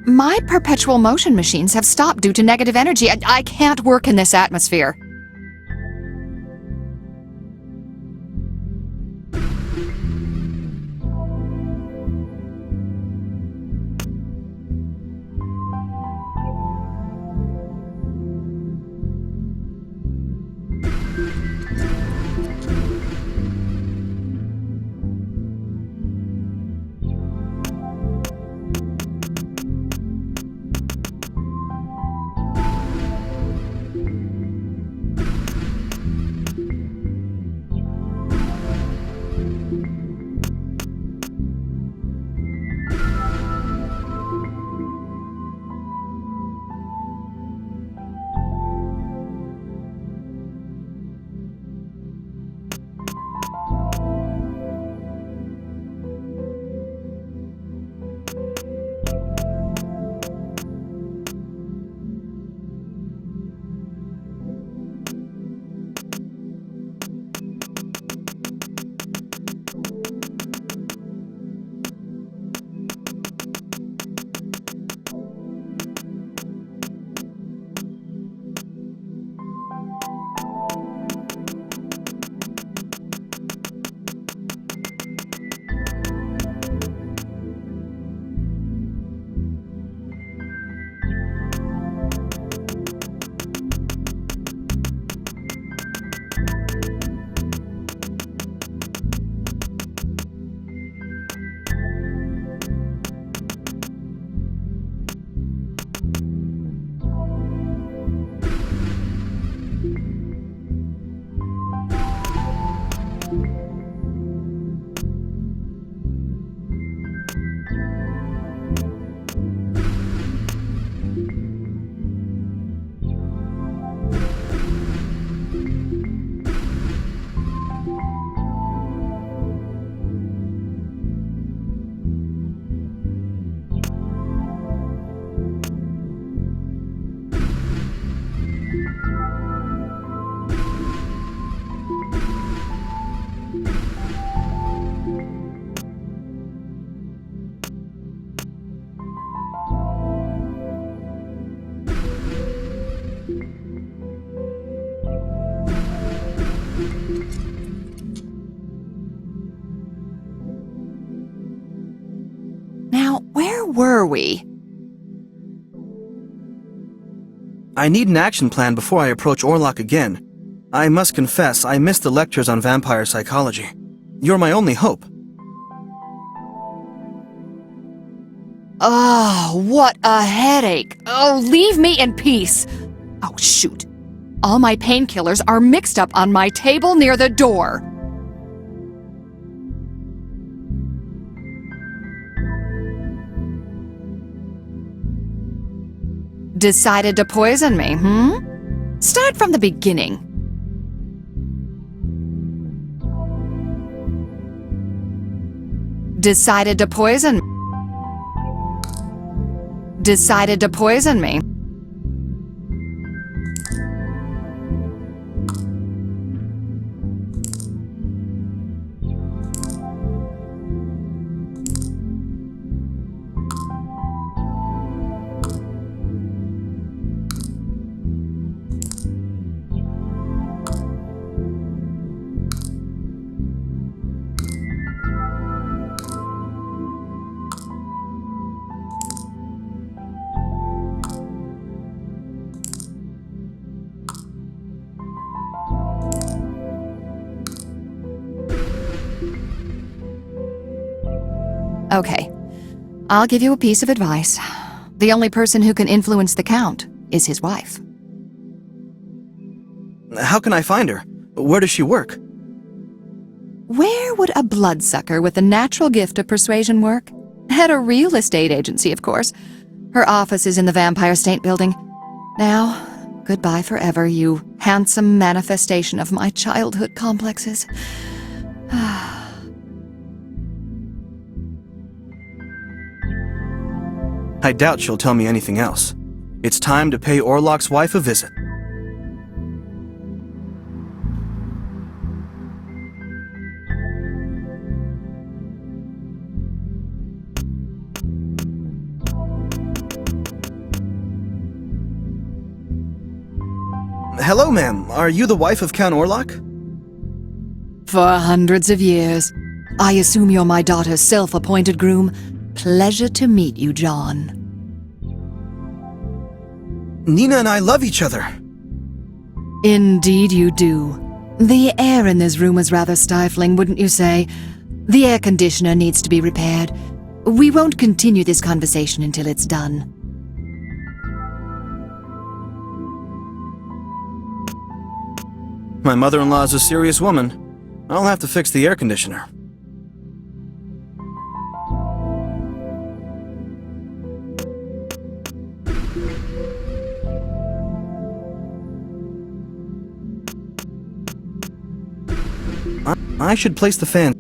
My perpetual motion machines have stopped due to negative energy. I can't work in this atmosphere. Where were we? I need an action plan before I approach Orlok again. I must confess, I missed the lectures on vampire psychology. You're my only hope. Oh, what a headache. Oh, leave me in peace. Oh, shoot. All my painkillers are mixed up on my table near the door. Decided to poison me, Start from the beginning. Decided to poison me. Okay, I'll give you a piece of advice. The only person who can influence the Count is his wife. How can I find her? Where does she work? Where would a bloodsucker with a natural gift of persuasion work? At a real estate agency, of course. Her office is in the Vampire State Building. Now, goodbye forever, you handsome manifestation of my childhood complexes. I doubt she'll tell me anything else. It's time to pay Orlok's wife a visit. Hello, ma'am. Are you the wife of Count Orlok? For hundreds of years. I assume you're my daughter's self-appointed groom. Pleasure to meet you, John. Nina and I love each other. Indeed you do. The air in this room is rather stifling, wouldn't you say? The air conditioner needs to be repaired. We won't continue this conversation until it's done. My mother-in-law is a serious woman. I'll have to fix the air conditioner. I should place the fan.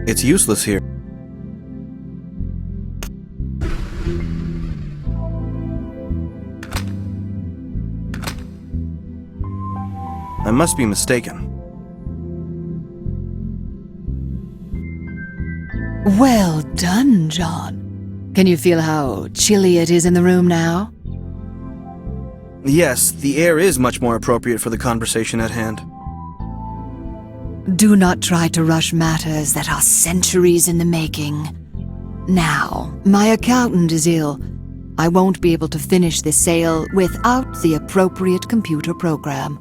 It's useless here. I must be mistaken. Well done, John. Can you feel how chilly it is in the room now? Yes, the air is much more appropriate for the conversation at hand. Do not try to rush matters that are centuries in the making. Now, my accountant is ill. I won't be able to finish this sale without the appropriate computer program.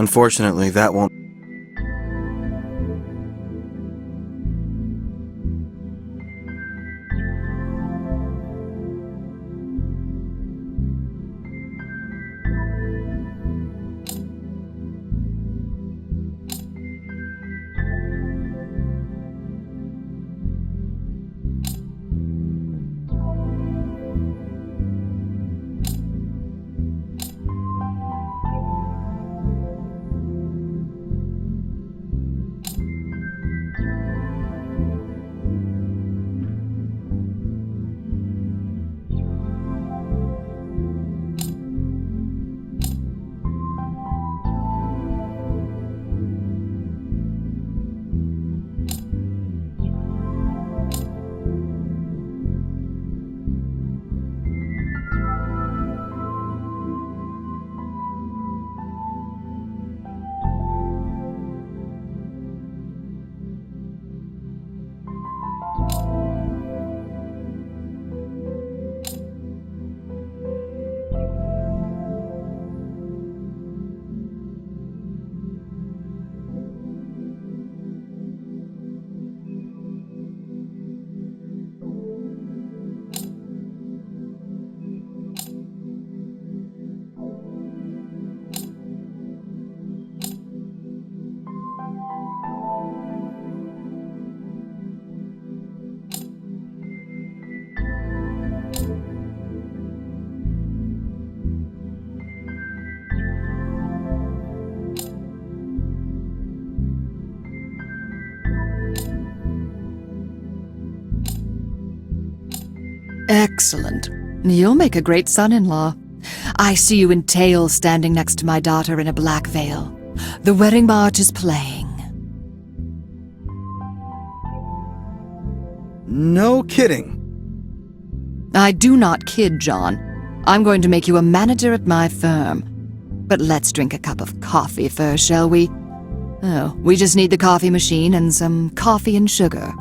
Unfortunately, that won't... Excellent. You'll make a great son-in-law. I see you in tails standing next to my daughter in a black veil. The wedding march is playing. No kidding. I do not kid, John. I'm going to make you a manager at my firm. But let's drink a cup of coffee first, shall we? Oh, we just need the coffee machine and some coffee and sugar.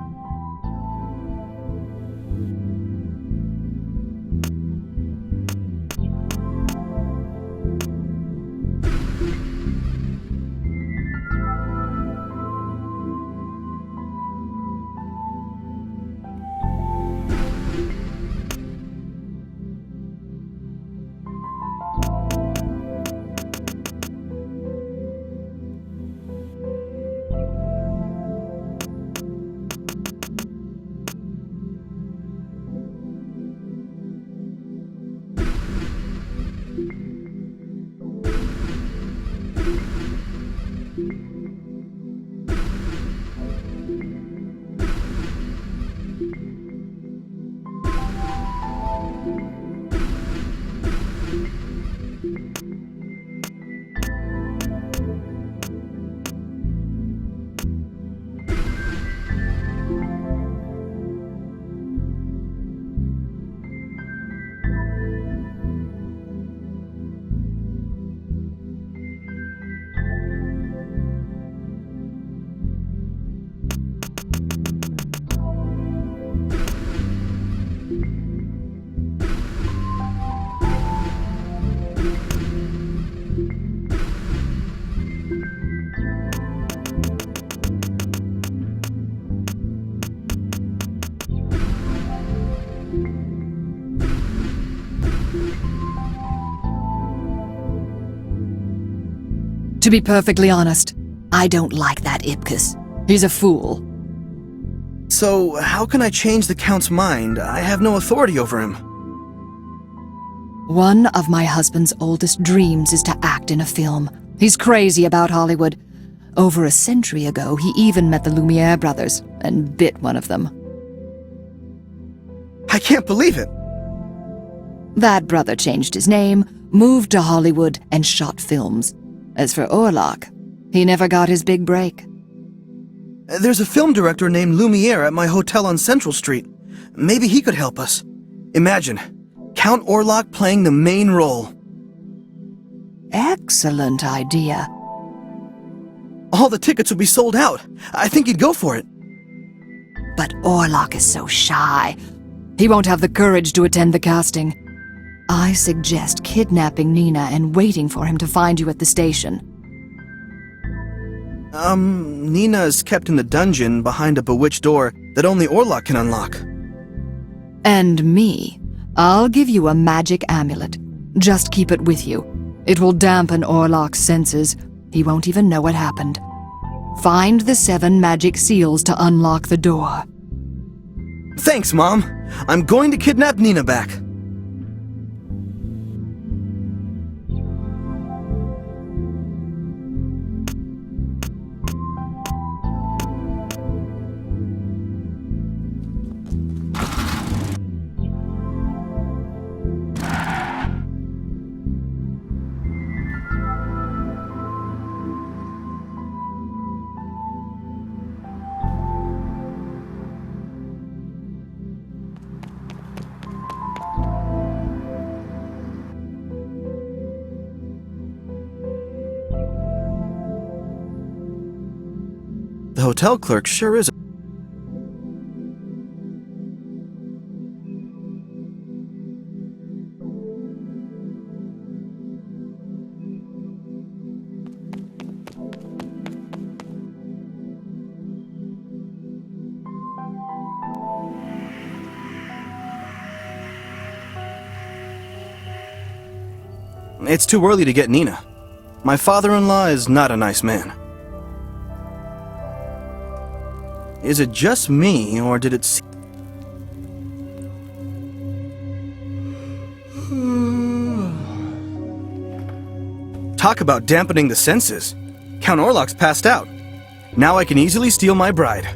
To be perfectly honest, I don't like that Ipkiss. He's a fool. So, how can I change the Count's mind? I have no authority over him. One of my husband's oldest dreams is to act in a film. He's crazy about Hollywood. Over a century ago, he even met the Lumiere brothers and bit one of them. I can't believe it! That brother changed his name, moved to Hollywood, and shot films. As for Orlok, he never got his big break. There's a film director named Lumiere at my hotel on Central Street. Maybe he could help us. Imagine, Count Orlok playing the main role. Excellent idea. All the tickets would be sold out. I think he'd go for it. But Orlok is so shy. He won't have the courage to attend the casting. I suggest kidnapping Nina and waiting for him to find you at the station. Nina is kept in the dungeon behind a bewitched door that only Orlok can unlock. And me. I'll give you a magic amulet. Just keep it with you. It will dampen Orlok's senses. He won't even know what happened. Find the 7 magic seals to unlock the door. Thanks, Mom. I'm going to kidnap Nina back. The hotel clerk sure is. It's too early to get Nina. My father-in-law is not a nice man. Is it just me, or did it seem... Talk about dampening the senses. Count Orlok's passed out. Now I can easily steal my bride.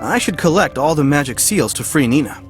I should collect all the magic seals to free Nina.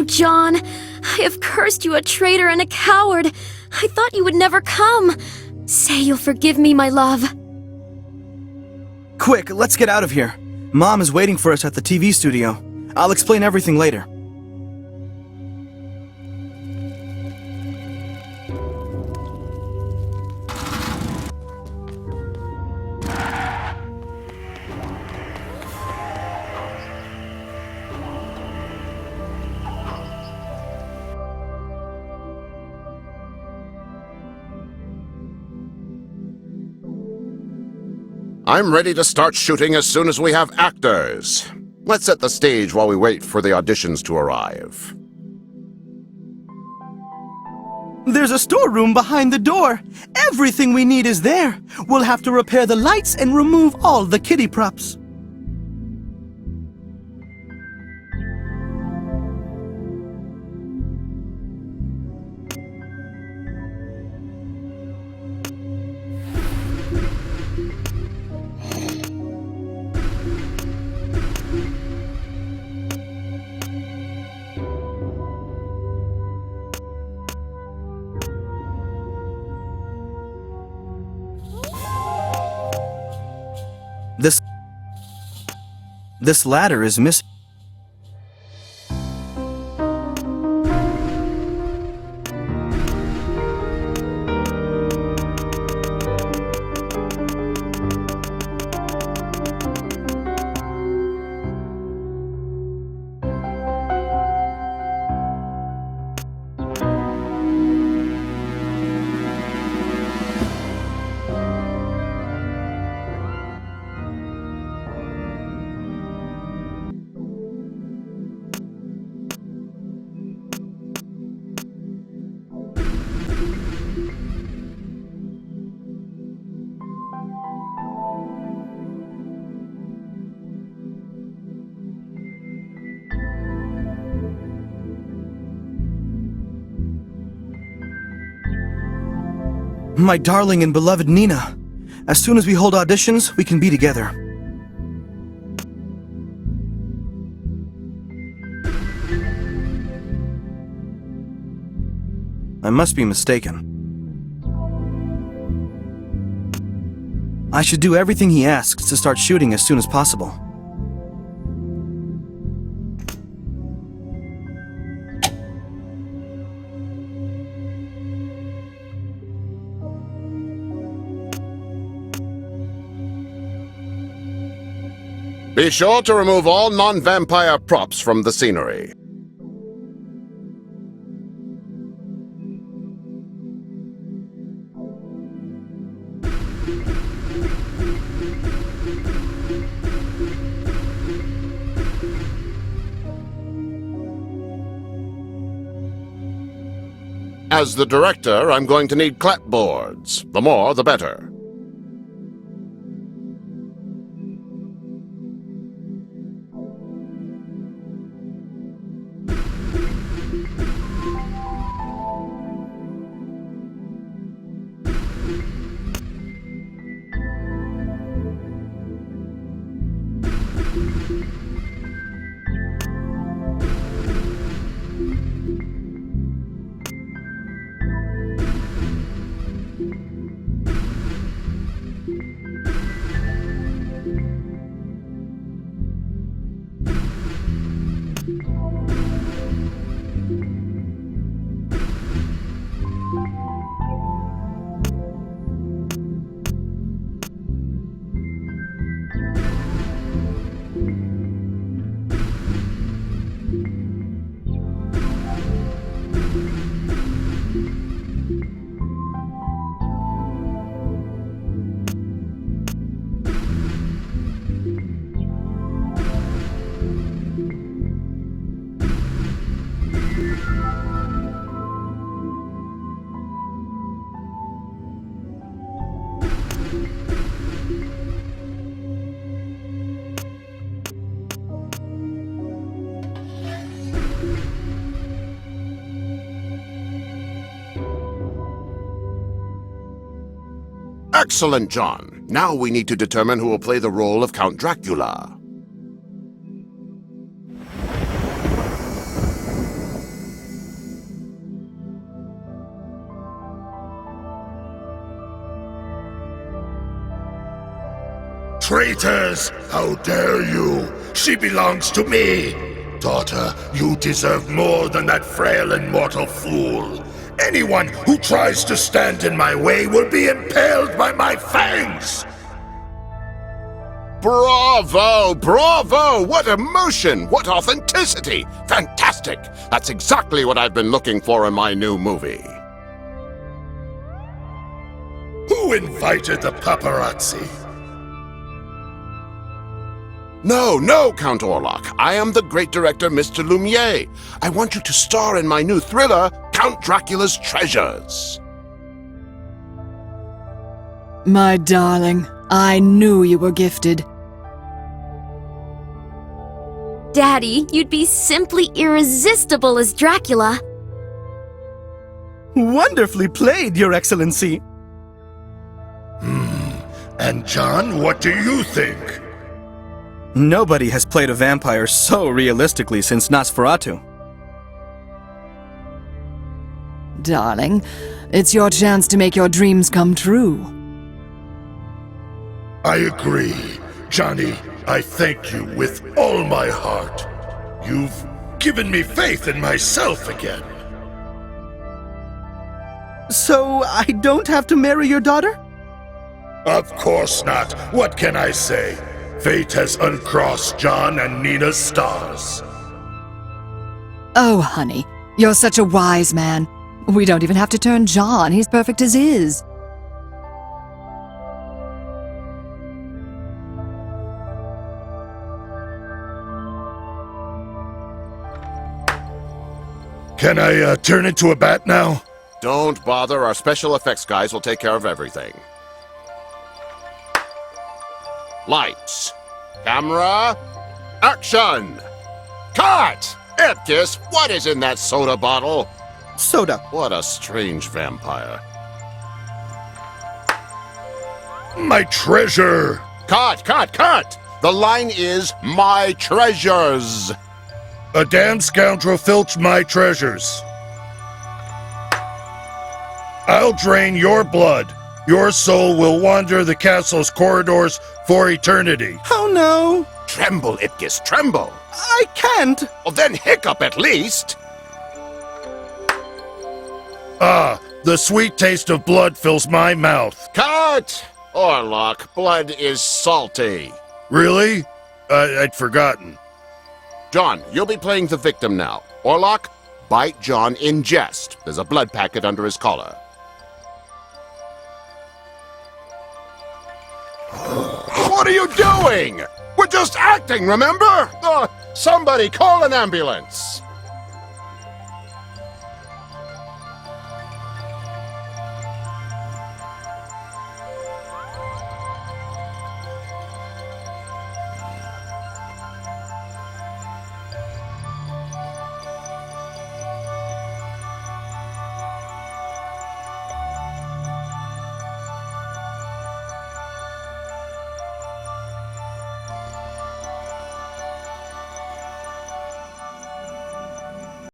Oh, John, I have cursed you a traitor and a coward. I thought you would never come. Say you'll forgive me, my love. Quick, let's get out of here. Mom is waiting for us at the TV studio. I'll explain everything later. I'm ready to start shooting as soon as we have actors. Let's set the stage while we wait for the auditions to arrive. There's a storeroom behind the door. Everything we need is there. We'll have to repair the lights and remove all the kiddie props. This ladder is missing. My darling and beloved Nina. As soon as we hold auditions, we can be together. I must be mistaken. I should do everything he asks to start shooting as soon as possible. Be sure to remove all non-vampire props from the scenery. As the director, I'm going to need clapboards. The more, the better. Excellent, John. Now we need to determine who will play the role of Count Dracula. traitors! How dare you! She belongs to me! Daughter, you deserve more than that frail and mortal fool. Anyone who tries to stand in my way will be impaled by my fangs! Bravo! Bravo! What emotion! What authenticity! Fantastic! That's exactly what I've been looking for in my new movie. Who invited the paparazzi? No, Count Orlok. I am the great director, Mr. Lumiere. I want you to star in my new thriller, Count Dracula's Treasures. My darling, I knew you were gifted. Daddy, you'd be simply irresistible as Dracula. Wonderfully played, Your Excellency. And John, what do you think? Nobody has played a vampire so realistically since Nosferatu. Darling, it's your chance to make your dreams come true. I agree. Johnny, I thank you with all my heart. You've given me faith in myself again. So I don't have to marry your daughter? Of course not. What can I say? Fate has uncrossed John and Nina's stars. Oh, honey, you're such a wise man. We don't even have to turn John. He's perfect as is. Can I turn into a bat now? Don't bother. Our special effects guys will take care of everything. Lights. Camera. Action! Cut! Ipkiss, what is in that soda bottle? Soda. What a strange vampire. My treasure! Cut! The line is, my treasures. A damned scoundrel filched my treasures. I'll drain your blood. Your soul will wander the castle's corridors for eternity. Oh no! Tremble, Ipkiss, tremble. I can't! Well, then hiccup at least. Ah, the sweet taste of blood fills my mouth. Cut! Orlok, blood is salty. Really? I'd forgotten. John, you'll be playing the victim now. Orlok, bite John in jest. There's a blood packet under his collar. What are you doing? We're just acting, remember? Somebody call an ambulance.